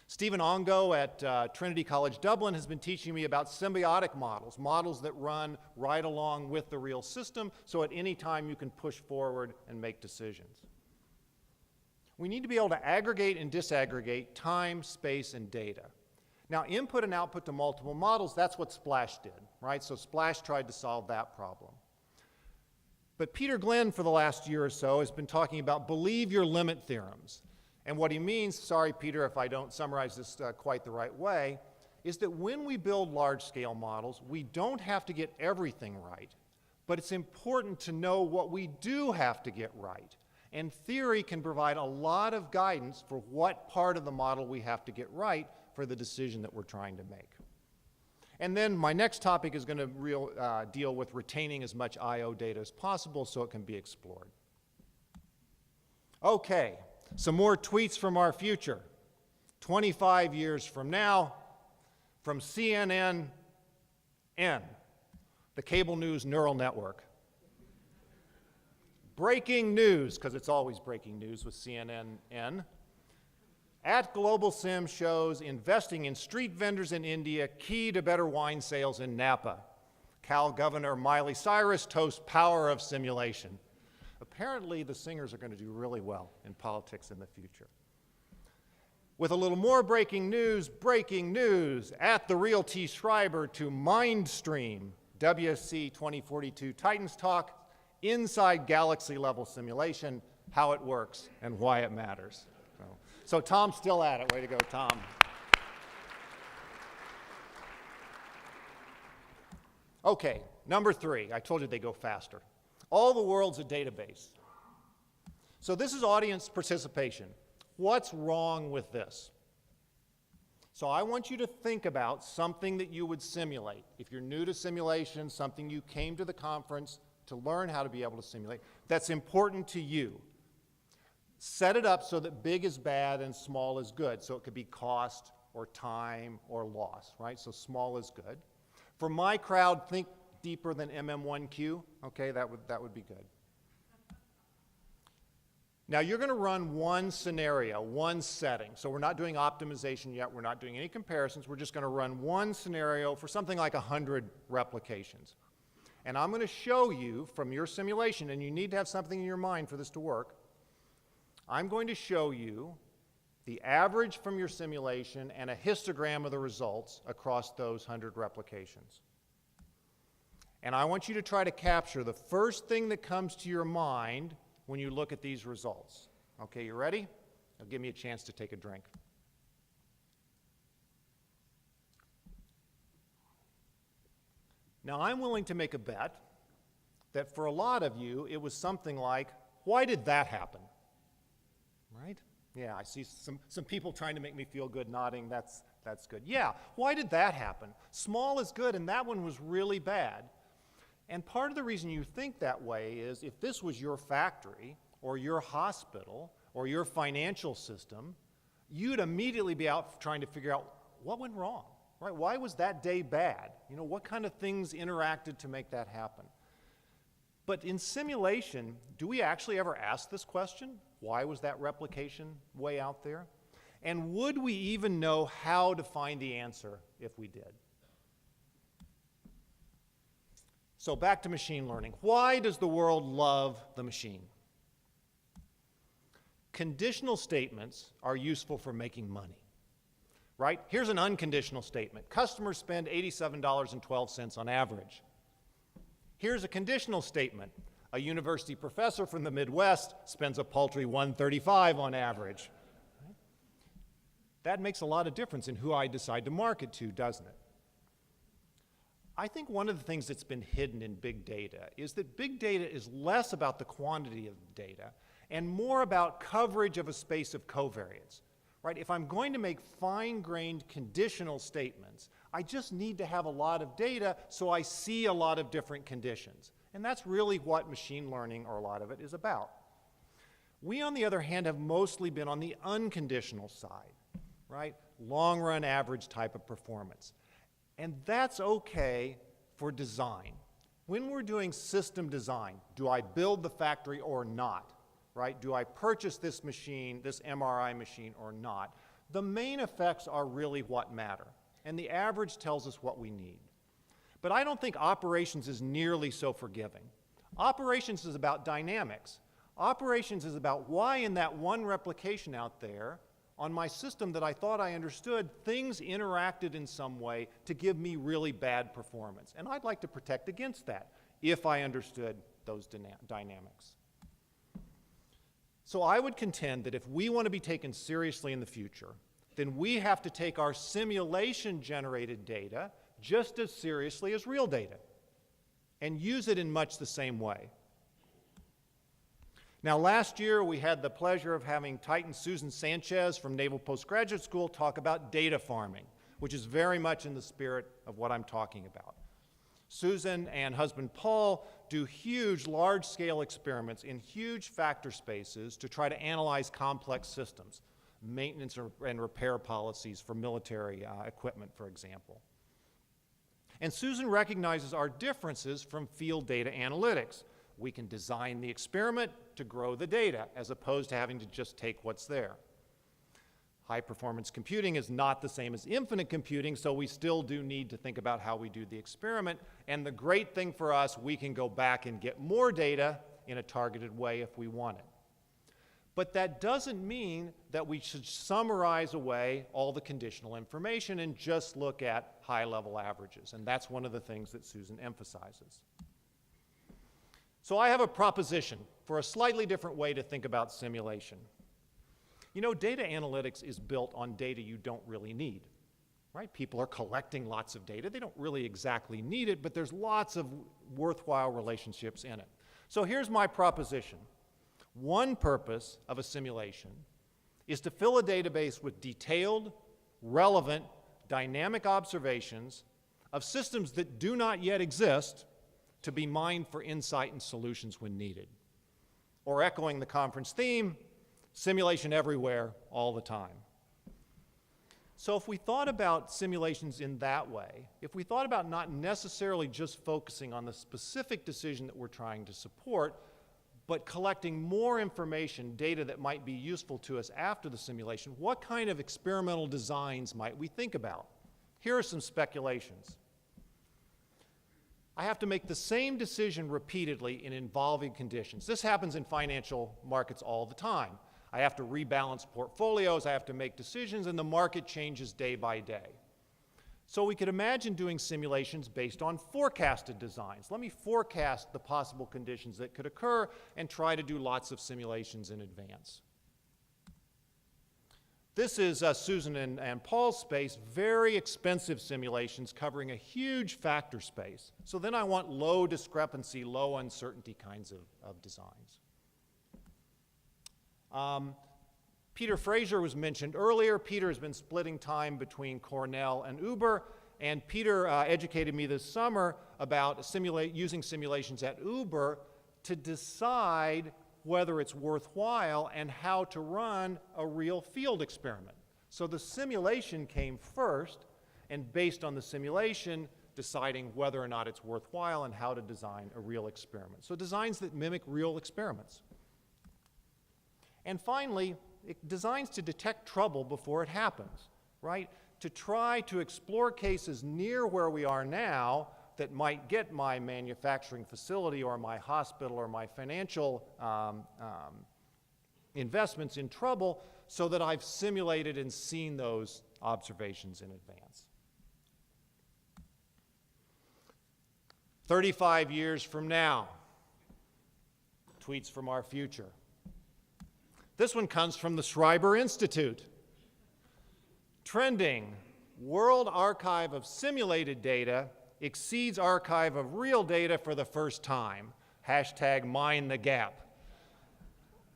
Stephen Ongo at Trinity College Dublin has been teaching me about symbiotic models, models that run right along with the real system, so at any time you can push forward and make decisions. We need to be able to aggregate and disaggregate time, space, and data. Now, input and output to multiple models, that's what Splash did, right? So Splash tried to solve that problem. But Peter Glenn, for the last year or so, has been talking about believe your limit theorems. And what he means, sorry, Peter, if I don't summarize this quite the right way, is that when we build large-scale models, we don't have to get everything right, but it's important to know what we do have to get right. And theory can provide a lot of guidance for what part of the model we have to get right for the decision that we're trying to make. And then my next topic is going to deal with retaining as much I/O data as possible so it can be explored. Okay. Some more tweets from our future. 25 years from now, from CNN, the cable news neural network. Breaking news, because it's always breaking news with CNN. At Global Sim shows investing in street vendors in India, key to better wine sales in Napa. Cal Governor Miley Cyrus toasts power of simulation. Apparently, the singers are going to do really well in politics in the future. With a little more breaking news, at the Real T. Schreiber to Mindstream, WSC 2042 Titans Talk, inside galaxy-level simulation, how it works and why it matters. So Tom's still at it. Way to go, Tom. Okay, number 3. I told you they go faster. All the world's a database. So this is audience participation. What's wrong with this? So I want you to think about something that you would simulate. If you're new to simulation, something you came to the conference to learn how to be able to simulate, that's important to you. Set it up so that big is bad and small is good. So it could be cost or time or loss, right? So small is good. For my crowd, think deeper than MM1Q. Okay, that would be good. Now you're going to run one scenario, one setting. So we're not doing optimization yet. We're not doing any comparisons. We're just going to run one scenario for something like 100 replications. And I'm going to show you from your simulation, and you need to have something in your mind for this to work. I'm going to show you the average from your simulation and a histogram of the results across those 100 replications. And I want you to try to capture the first thing that comes to your mind when you look at these results. Okay, you ready? Now give me a chance to take a drink. Now I'm willing to make a bet that for a lot of you, it was something like, why did that happen? Right? Yeah, I see some people trying to make me feel good nodding. That's good. Yeah, why did that happen? Small is good, and that one was really bad. And part of the reason you think that way is if this was your factory or your hospital or your financial system, you'd immediately be out trying to figure out what went wrong, right? Why was that day bad? You know, what kind of things interacted to make that happen? But in simulation, do we actually ever ask this question? Why was that replication way out there? And would we even know how to find the answer if we did? So back to machine learning. Why does the world love the machine? Conditional statements are useful for making money, right? Here's an unconditional statement. Customers spend $87.12 on average. Here's a conditional statement. A university professor from the Midwest spends a paltry $135 on average. That makes a lot of difference in who I decide to market to, doesn't it? I think one of the things that's been hidden in big data is that big data is less about the quantity of data and more about coverage of a space of covariance, right? If I'm going to make fine-grained conditional statements, I just need to have a lot of data so I see a lot of different conditions. And that's really what machine learning, or a lot of it, is about. We, on the other hand, have mostly been on the unconditional side, right? Long-run average type of performance. And that's okay for design. When we're doing system design, do I build the factory or not, right? Do I purchase this machine, this MRI machine, or not? The main effects are really what matter, and the average tells us what we need. But I don't think operations is nearly so forgiving. Operations is about dynamics. Operations is about why in that one replication out there, on my system that I thought I understood, things interacted in some way to give me really bad performance. And I'd like to protect against that if I understood those dynamics. So I would contend that if we want to be taken seriously in the future, then we have to take our simulation-generated data just as seriously as real data and use it in much the same way. Now, last year, we had the pleasure of having Titan Susan Sanchez from Naval Postgraduate School talk about data farming, which is very much in the spirit of what I'm talking about. Susan and husband Paul do huge, large-scale experiments in huge factor spaces to try to analyze complex systems, maintenance and repair policies for military equipment, for example. And Susan recognizes our differences from field data analytics. We can design the experiment to grow the data, as opposed to having to just take what's there. High-performance computing is not the same as infinite computing, so we still do need to think about how we do the experiment. And the great thing for us, we can go back and get more data in a targeted way if we want it. But that doesn't mean that we should summarize away all the conditional information and just look at high-level averages. And that's one of the things that Susan emphasizes. So I have a proposition for a slightly different way to think about simulation. You know, data analytics is built on data you don't really need, right? People are collecting lots of data. They don't really exactly need it, but there's lots of worthwhile relationships in it. So here's my proposition. One purpose of a simulation is to fill a database with detailed, relevant, dynamic observations of systems that do not yet exist, to be mined for insight and solutions when needed. Or echoing the conference theme, simulation everywhere, all the time. So if we thought about simulations in that way, if we thought about not necessarily just focusing on the specific decision that we're trying to support, but collecting more information, data that might be useful to us after the simulation, what kind of experimental designs might we think about? Here are some speculations. I have to make the same decision repeatedly in involving conditions. This happens in financial markets all the time. I have to rebalance portfolios, I have to make decisions, and the market changes day by day. So we could imagine doing simulations based on forecasted designs. Let me forecast the possible conditions that could occur and try to do lots of simulations in advance. This is Susan and Paul's space, very expensive simulations covering a huge factor space. So then I want low discrepancy, low uncertainty kinds of designs. Peter Fraser was mentioned earlier. Peter has been splitting time between Cornell and Uber, and Peter educated me this summer about using simulations at Uber to decide whether it's worthwhile and how to run a real field experiment. So the simulation came first, and based on the simulation, deciding whether or not it's worthwhile and how to design a real experiment. So designs that mimic real experiments. And finally, designs to detect trouble before it happens, right? To try to explore cases near where we are now that might get my manufacturing facility or my hospital or my financial investments in trouble, so that I've simulated and seen those observations in advance. 35 years from now, tweets from our future. This one comes from the Schreiber Institute. Trending, World Archive of Simulated Data exceeds archive of real data for the first time. Hashtag mind the gap.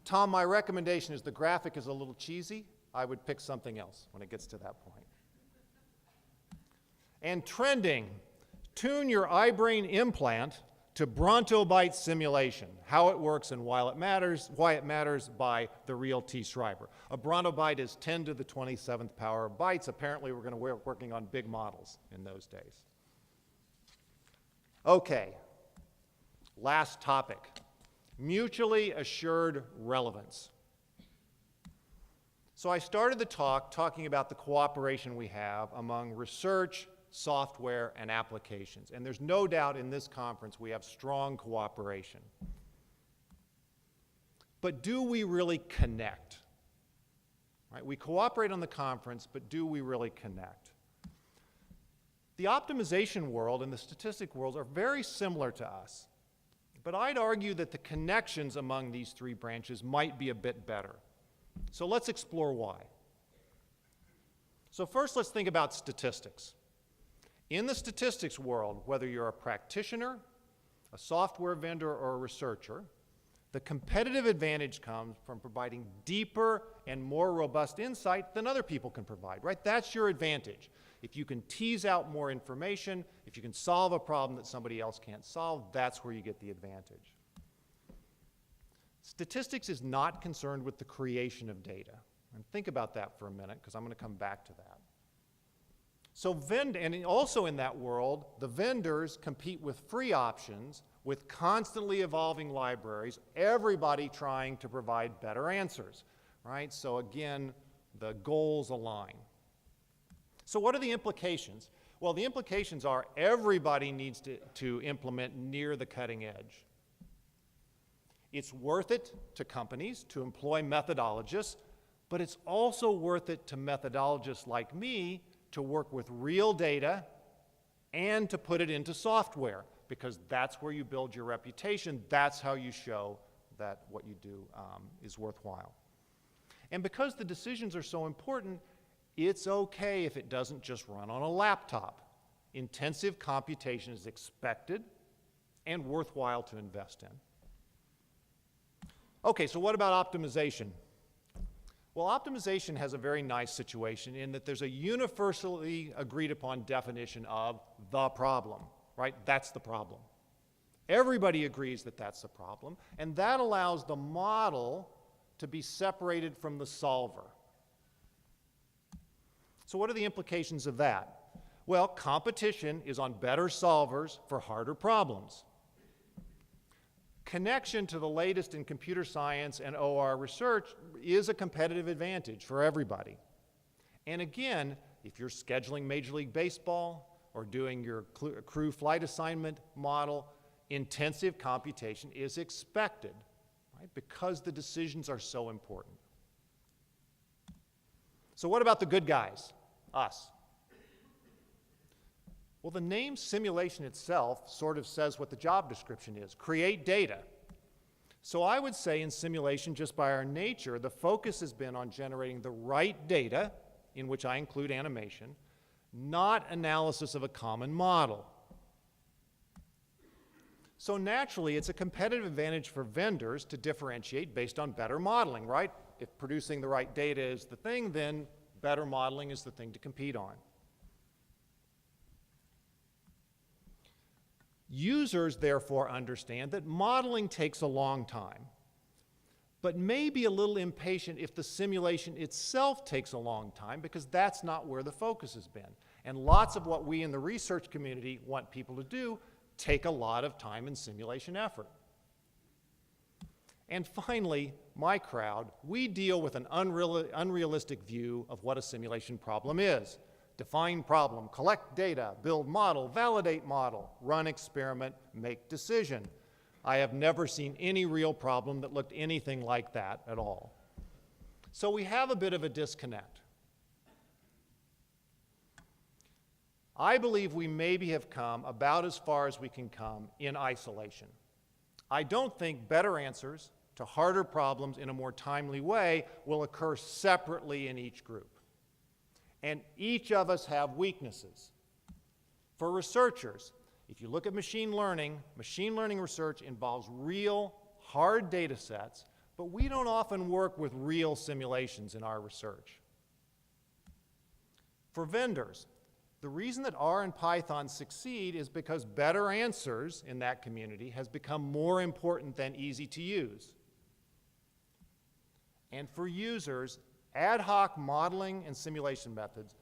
Tom, my recommendation is the graphic is a little cheesy. I would pick something else when it gets to that point. And trending, tune your iBrain implant to Brontobyte simulation, how it works and why it matters by the real T. Schreiber. A Brontobyte is 10 to the 27th power bytes. Apparently, we're going to be working on big models in those days. Okay, last topic, mutually assured relevance. So I started the talk talking about the cooperation we have among research, software, and applications. And there's no doubt in this conference we have strong cooperation. But do we really connect? Right? We cooperate on the conference, but do we really connect? The optimization world and the statistic world are very similar to us. But I'd argue that the connections among these three branches might be a bit better. So let's explore why. So first, let's think about statistics. In the statistics world, whether you're a practitioner, a software vendor, or a researcher, the competitive advantage comes from providing deeper and more robust insight than other people can provide, right? That's your advantage. If you can tease out more information, if you can solve a problem that somebody else can't solve, that's where you get the advantage. Statistics is not concerned with the creation of data. And think about that for a minute, because I'm going to come back to that. So and also in that world, the vendors compete with free options, with constantly evolving libraries, everybody trying to provide better answers, right? So again, the goals align. So what are the implications? Well, the implications are everybody needs to implement near the cutting edge. It's worth it to companies to employ methodologists, but it's also worth it to methodologists like me to work with real data and to put it into software, because that's where you build your reputation. That's how you show that what you do is worthwhile. And because the decisions are so important, it's okay if it doesn't just run on a laptop. Intensive computation is expected and worthwhile to invest in. Okay, so what about optimization? Well, optimization has a very nice situation in that there's a universally agreed upon definition of the problem, right? That's the problem. Everybody agrees that that's the problem, and that allows the model to be separated from the solver. So what are the implications of that? Well, competition is on better solvers for harder problems. Connection to the latest in computer science and OR research is a competitive advantage for everybody. And again, if you're scheduling Major League Baseball or doing your crew flight assignment model, intensive computation is expected, right? Because the decisions are so important. So what about the good guys, us? Well, the name simulation itself sort of says what the job description is: create data. So I would say in simulation, just by our nature, the focus has been on generating the right data, in which I include animation, not analysis of a common model. So naturally, it's a competitive advantage for vendors to differentiate based on better modeling, right? If producing the right data is the thing, then better modeling is the thing to compete on. Users, therefore, understand that modeling takes a long time, but may be a little impatient if the simulation itself takes a long time, because that's not where the focus has been. And lots of what we in the research community want people to do take a lot of time and simulation effort. And finally, my crowd, we deal with an unrealistic view of what a simulation problem is. Define problem, collect data, build model, validate model, run experiment, make decision. I have never seen any real problem that looked anything like that at all. So we have a bit of a disconnect. I believe we maybe have come about as far as we can come in isolation. I don't think better answers to harder problems in a more timely way will occur separately in each group. And each of us have weaknesses. For researchers, if you look at machine learning research involves real, hard data sets, but we don't often work with real simulations in our research. For vendors, the reason that R and Python succeed is because better answers in that community has become more important than easy to use. And for users, ad hoc modeling and simulation methods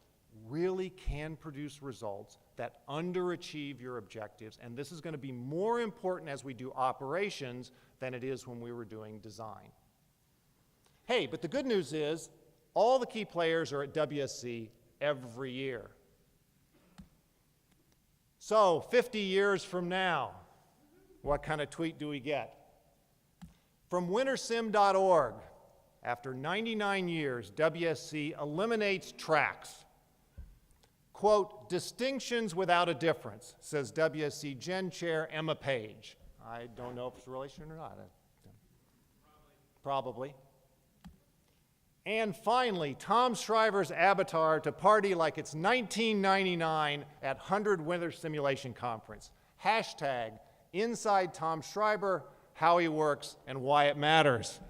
really can produce results that underachieve your objectives, and this is going to be more important as we do operations than it is when we were doing design. Hey, but the good news is all the key players are at WSC every year. So 50 years from now, what kind of tweet do we get? From wintersim.org, after 99 years, WSC eliminates tracks. Quote, distinctions without a difference, says WSC Gen Chair Emma Page. I don't know if it's a relation or not. Probably. And finally, Tom Shriver's avatar to party like it's 1999 at 100 Winter Simulation Conference. Hashtag Inside Tom Shriver, how he works and why it matters.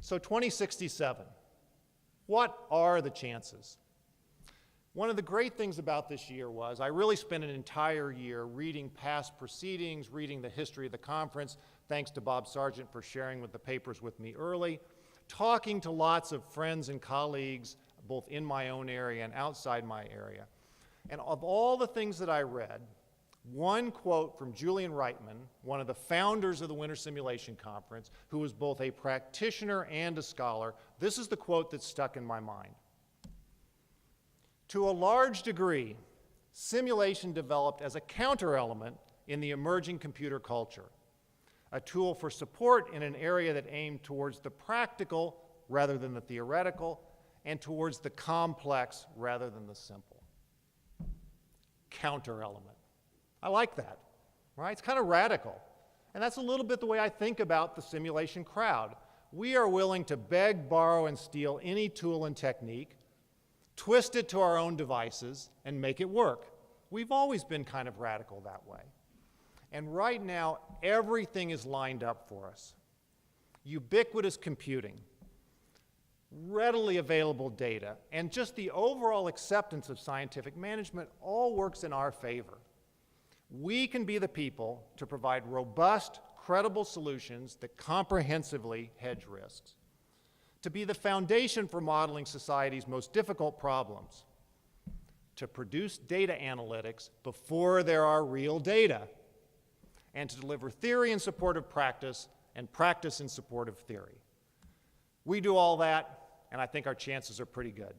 So 2067, what are the chances? One of the great things about this year was I really spent an entire year reading past proceedings, reading the history of the conference, thanks to Bob Sargent for sharing the papers with me early, talking to lots of friends and colleagues, both in my own area and outside my area. And of all the things that I read, one quote from Julian Reitman, one of the founders of the Winter Simulation Conference, who was both a practitioner and a scholar, this is the quote that stuck in my mind. To a large degree, simulation developed as a counter-element in the emerging computer culture, a tool for support in an area that aimed towards the practical rather than the theoretical, and towards the complex rather than the simple. Counter-element. I like that, right? It's kind of radical. And that's a little bit the way I think about the simulation crowd. We are willing to beg, borrow, and steal any tool and technique, twist it to our own devices, and make it work. We've always been kind of radical that way. And right now, everything is lined up for us. Ubiquitous computing, readily available data, and just the overall acceptance of scientific management all works in our favor. We can be the people to provide robust, credible solutions that comprehensively hedge risks, to be the foundation for modeling society's most difficult problems, to produce data analytics before there are real data, and to deliver theory in support of practice and practice in support of theory. We do all that, and I think our chances are pretty good.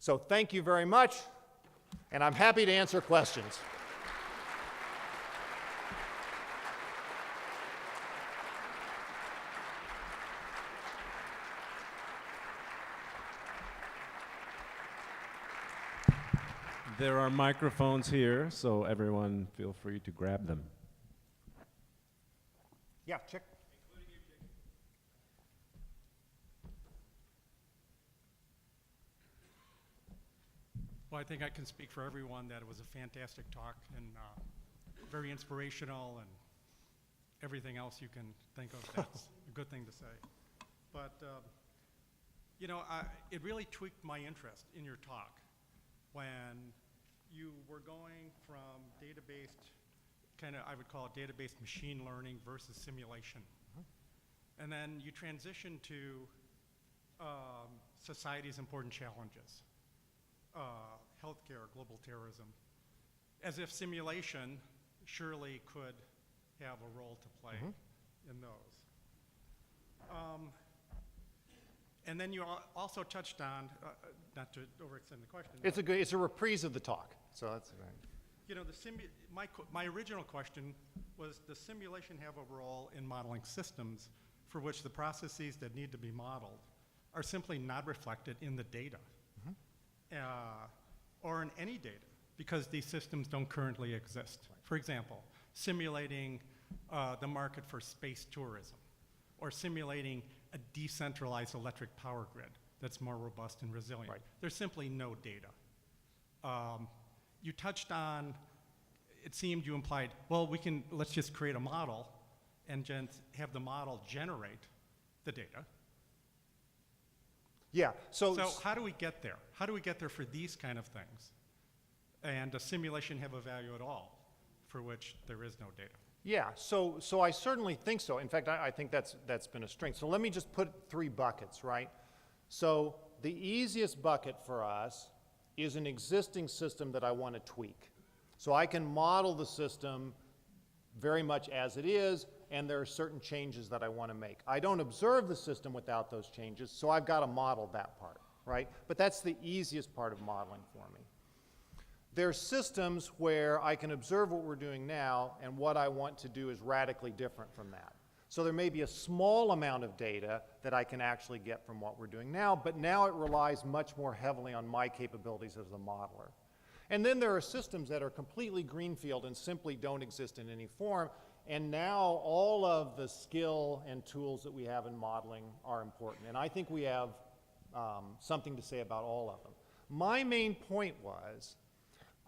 So thank you very much, and I'm happy to answer questions. There are microphones here, so everyone feel free to grab them. Yeah, check. Well, I think I can speak for everyone that it was a fantastic talk and very inspirational and everything else you can think of that's a good thing to say. But, you know, it really tweaked my interest in your talk when you were going from data-based, kind of, I would call it data-based machine learning versus simulation. And then you transitioned to society's important challenges, healthcare, global terrorism, as if simulation surely could have a role to play in those. And then you also touched on, not to overextend the question. It's a reprise of the talk, so that's right. You know, my original question was, does simulation have a role in modeling systems for which the processes that need to be modeled are simply not reflected in the data or in any data because these systems don't currently exist? For example, simulating the market for space tourism, or simulating a decentralized electric power grid that's more robust and resilient. Right. There's simply no data. You touched on, it seemed you implied, well, let's just create a model and have the model generate the data. Yeah, So how do we get there? How do we get there for these kind of things? And does simulation have a value at all for which there is no data? yeah, so I certainly think so. In fact, I think that's been a strength. So let me just put 3 buckets, right? So the easiest bucket for us is an existing system that I want to tweak. So I can model the system very much as it is, and there are certain changes that I want to make. I don't observe the system without those changes, so I've got to model that part, right? But that's the easiest part of modeling for me. There are systems where I can observe what we're doing now, and what I want to do is radically different from that. So there may be a small amount of data that I can actually get from what we're doing now, but now it relies much more heavily on my capabilities as a modeler. And then there are systems that are completely greenfield and simply don't exist in any form, and now all of the skill and tools that we have in modeling are important. And I think we have something to say about all of them. My main point was,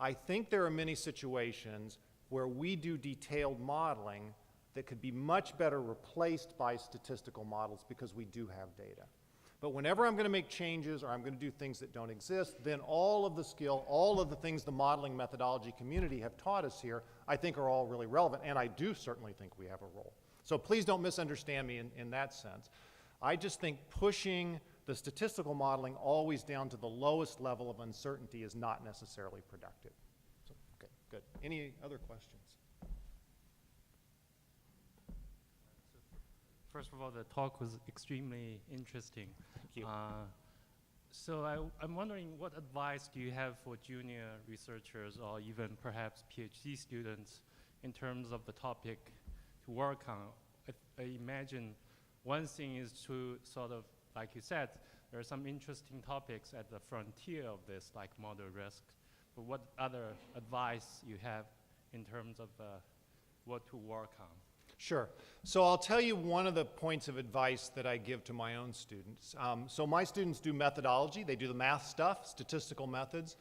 I think there are many situations where we do detailed modeling that could be much better replaced by statistical models because we do have data. But whenever I'm going to make changes or I'm going to do things that don't exist, then all of the skill, all of the things the modeling methodology community have taught us here, I think are all really relevant, and I do certainly think we have a role. So please don't misunderstand me in that sense. I just think pushing the statistical modeling always down to the lowest level of uncertainty is not necessarily productive. So, okay, good. Any other questions? First of all, the talk was extremely interesting. Thank you. So I'm wondering, what advice do you have for junior researchers or even perhaps PhD students in terms of the topic to work on? I imagine one thing is to sort of, like you said, there are some interesting topics at the frontier of this, like model risk. But what other advice you have in terms of what to work on? Sure. So I'll tell you one of the points of advice that I give to my own students. So my students do methodology. They do the math stuff, statistical methods.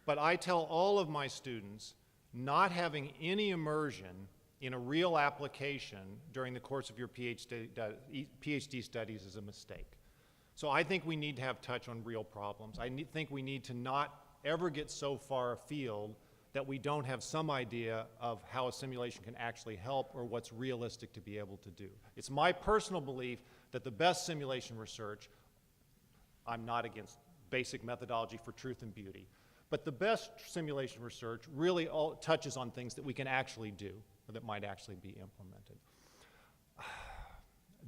But I tell all of my students, not having any immersion in a real application during the course of your PhD studies is a mistake. So I think we need to have touch on real problems. Think we need to not ever get so far afield that we don't have some idea of how a simulation can actually help or what's realistic to be able to do. It's my personal belief that the best simulation research, I'm not against basic methodology for truth and beauty, but the best simulation research really touches on things that we can actually do or that might actually be implemented.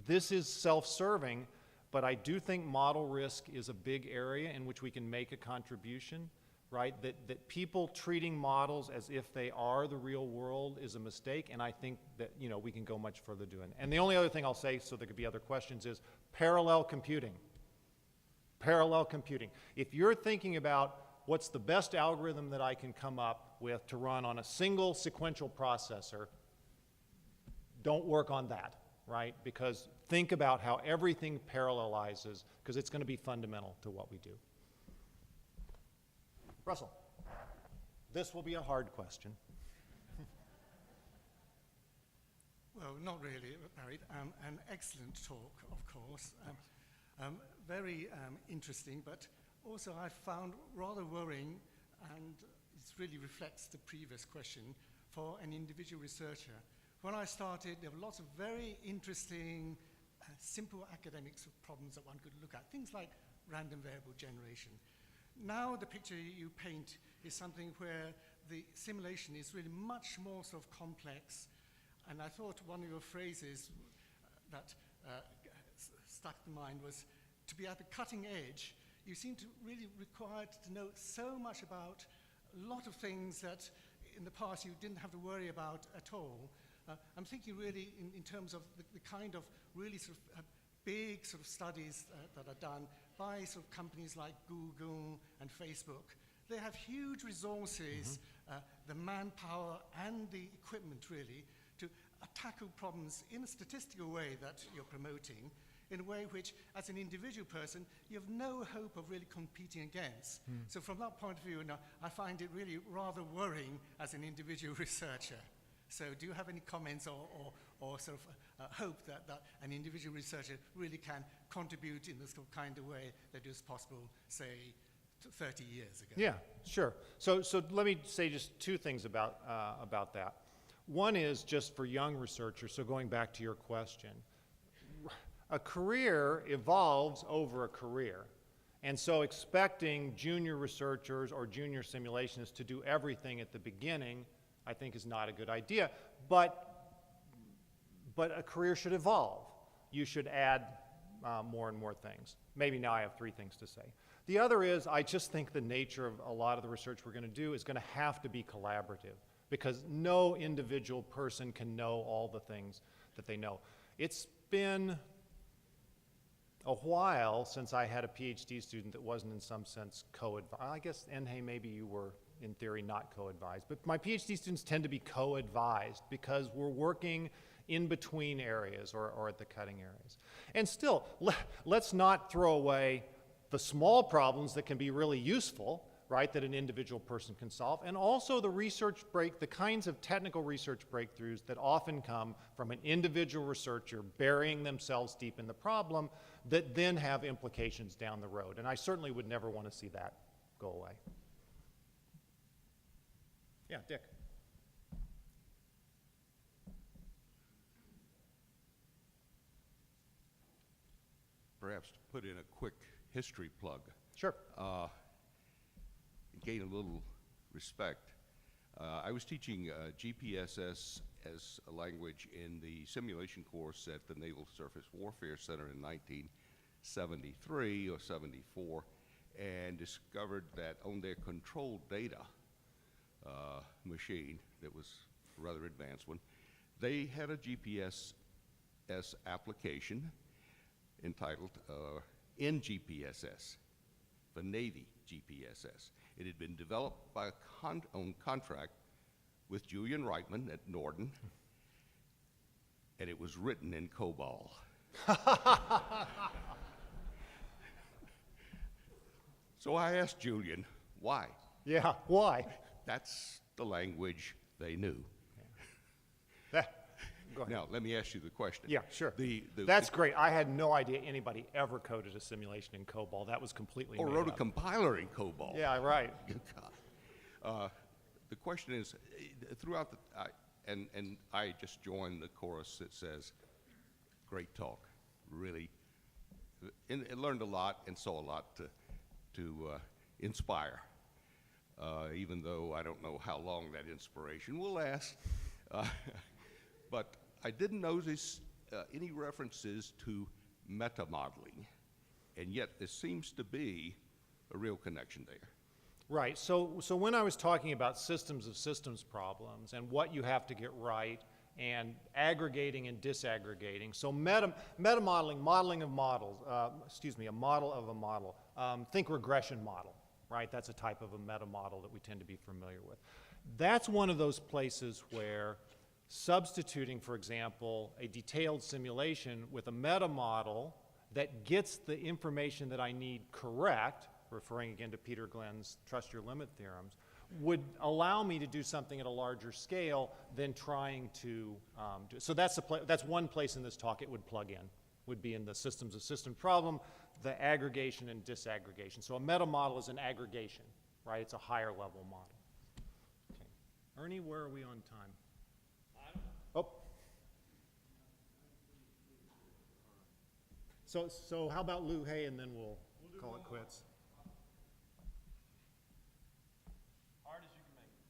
This is self-serving, but I do think model risk is a big area in which we can make a contribution. Right, that people treating models as if they are the real world is a mistake, and I think that we can go much further doing. And the only other thing I'll say, so there could be other questions, is parallel computing. Parallel computing. If you're thinking about what's the best algorithm that I can come up with to run on a single sequential processor, don't work on that, right? Because think about how everything parallelizes, because it's going to be fundamental to what we do. Russell, this will be a hard question. Well, not really, Barry. An excellent talk, of course. Very interesting, but also I found rather worrying, and it really reflects the previous question, for an individual researcher. When I started, there were lots of very interesting, simple academic problems that one could look at, things like random variable generation. Now the picture you paint is something where the simulation is really much more sort of complex. And I thought one of your phrases that stuck in mind was to be at the cutting edge. You seem to really required to know so much about a lot of things that in the past you didn't have to worry about at all. I'm thinking really in terms of the kind of really sort of big sort of studies that are done by sort of companies like Google and Facebook. They have huge resources, the manpower and the equipment really, to tackle problems in a statistical way that you're promoting, in a way which, as an individual person, you have no hope of really competing against. So from that point of view, I find it really rather worrying as an individual researcher. So do you have any comments or sort of hope that an individual researcher really can contribute in the sort of kind of way that was possible, say, 30 years ago? Yeah, sure. So let me say just two things about that. One is just for young researchers, so going back to your question, a career evolves over a career. And so expecting junior researchers or junior simulationists to do everything at the beginning, I think, is not a good idea. But a career should evolve. You should add more and more things. Maybe now I have 3 things to say. The other is, I just think the nature of a lot of the research we're going to do is going to have to be collaborative, because no individual person can know all the things that they know. It's been a while since I had a PhD student that wasn't in some sense co-advised. I guess, Enhe, maybe you were, in theory, not co-advised. But my PhD students tend to be co-advised because we're working in between areas or at the cutting areas. And still, let's not throw away the small problems that can be really useful, right, that an individual person can solve, and also the kinds of technical research breakthroughs that often come from an individual researcher burying themselves deep in the problem that then have implications down the road. And I certainly would never want to see that go away. Yeah, Dick. Perhaps to put in a quick history plug. Sure. Gain a little respect. I was teaching GPSS as a language in the simulation course at the Naval Surface Warfare Center in 1973 or 74, and discovered that on their controlled data machine, that was a rather advanced one, they had a GPS application entitled NGPSS, the Navy GPSS. It had been developed by on contract with Julian Reitman at Norden, and it was written in COBOL. So I asked Julian, why? Yeah, why? That's the language they knew. Go ahead. Now, let me ask you the question. Yeah, sure. That's great. I had no idea anybody ever coded a simulation in COBOL. That was completely or made wrote up. a compiler in COBOL. Yeah, right. The question is, throughout the, and I just joined the chorus that says, great talk, really, and learned a lot and saw a lot to inspire, even though I don't know how long that inspiration will last. But I didn't notice any references to meta-modeling, and yet there seems to be a real connection there. Right. So when I was talking about systems of systems problems and what you have to get right and aggregating and disaggregating, so meta-modeling, modeling of models, a model of a model. Think regression model, right? That's a type of a meta-model that we tend to be familiar with. That's one of those places where substituting, for example, a detailed simulation with a meta-model that gets the information that I need correct, referring again to Peter Glenn's trust your limit theorems, would allow me to do something at a larger scale than trying to do. So that's one place in this talk it would plug in, would be in the systems of systems problem, the aggregation and disaggregation. So a meta-model is an aggregation, right? It's a higher level model. Okay. Ernie, where are we on time? Oh. So how about Lou Hay, and then we'll call it quits.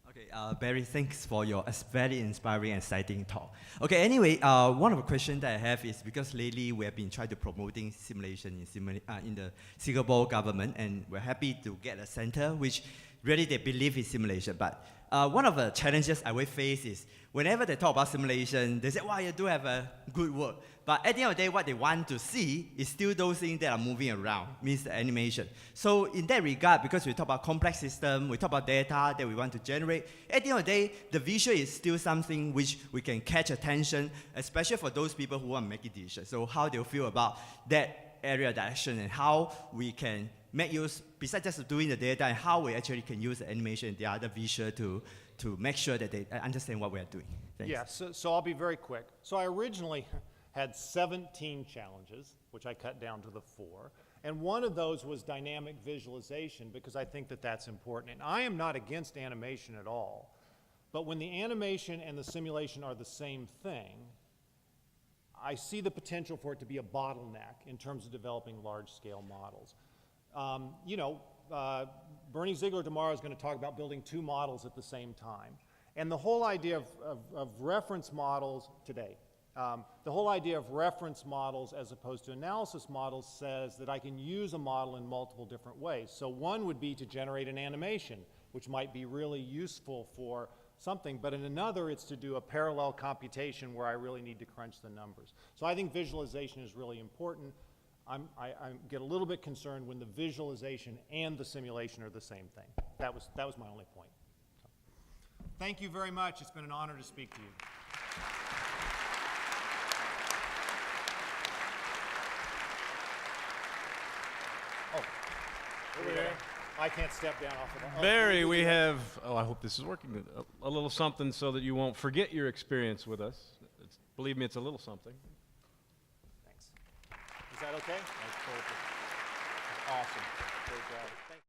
Okay, Barry, thanks for your very inspiring and exciting talk. Okay, anyway, one of the questions that I have is because lately we have been trying to promoting simulation in the Singapore government, and we're happy to get a center which really they believe in simulation. But one of the challenges I will face is whenever they talk about simulation, they say, wow, you do have a good work. But at the end of the day, what they want to see is still those things that are moving around, means the animation. So in that regard, because we talk about complex system, we talk about data that we want to generate, at the end of the day, the visual is still something which we can catch attention, especially for those people who want to make a decision. So how they feel about that area direction and how we can make use, besides just doing the data, and how we actually can use the animation and the other visual to make sure that they understand what we are doing. Thanks. Yeah, so I'll be very quick. So I originally had 17 challenges, which I cut down to the 4. And one of those was dynamic visualization, because I think that that's important. And I am not against animation at all. But when the animation and the simulation are the same thing, I see the potential for it to be a bottleneck in terms of developing large-scale models. Bernie Ziegler tomorrow is going to talk about building 2 models at the same time. And the whole idea of reference models today, the whole idea of reference models as opposed to analysis models says that I can use a model in multiple different ways. So one would be to generate an animation, which might be really useful for something, but in another it's to do a parallel computation where I really need to crunch the numbers. So I think visualization is really important. I get a little bit concerned when the visualization and the simulation are the same thing. That was my only point. So, thank you very much. It's been an honor to speak to you. Oh, over there. I can't step down off of that. Barry, we have, I hope this is working, a little something so that you won't forget your experience with us. Believe me, it's a little something. Thanks. Is that okay? That's perfect. Awesome. Great job. Thank you.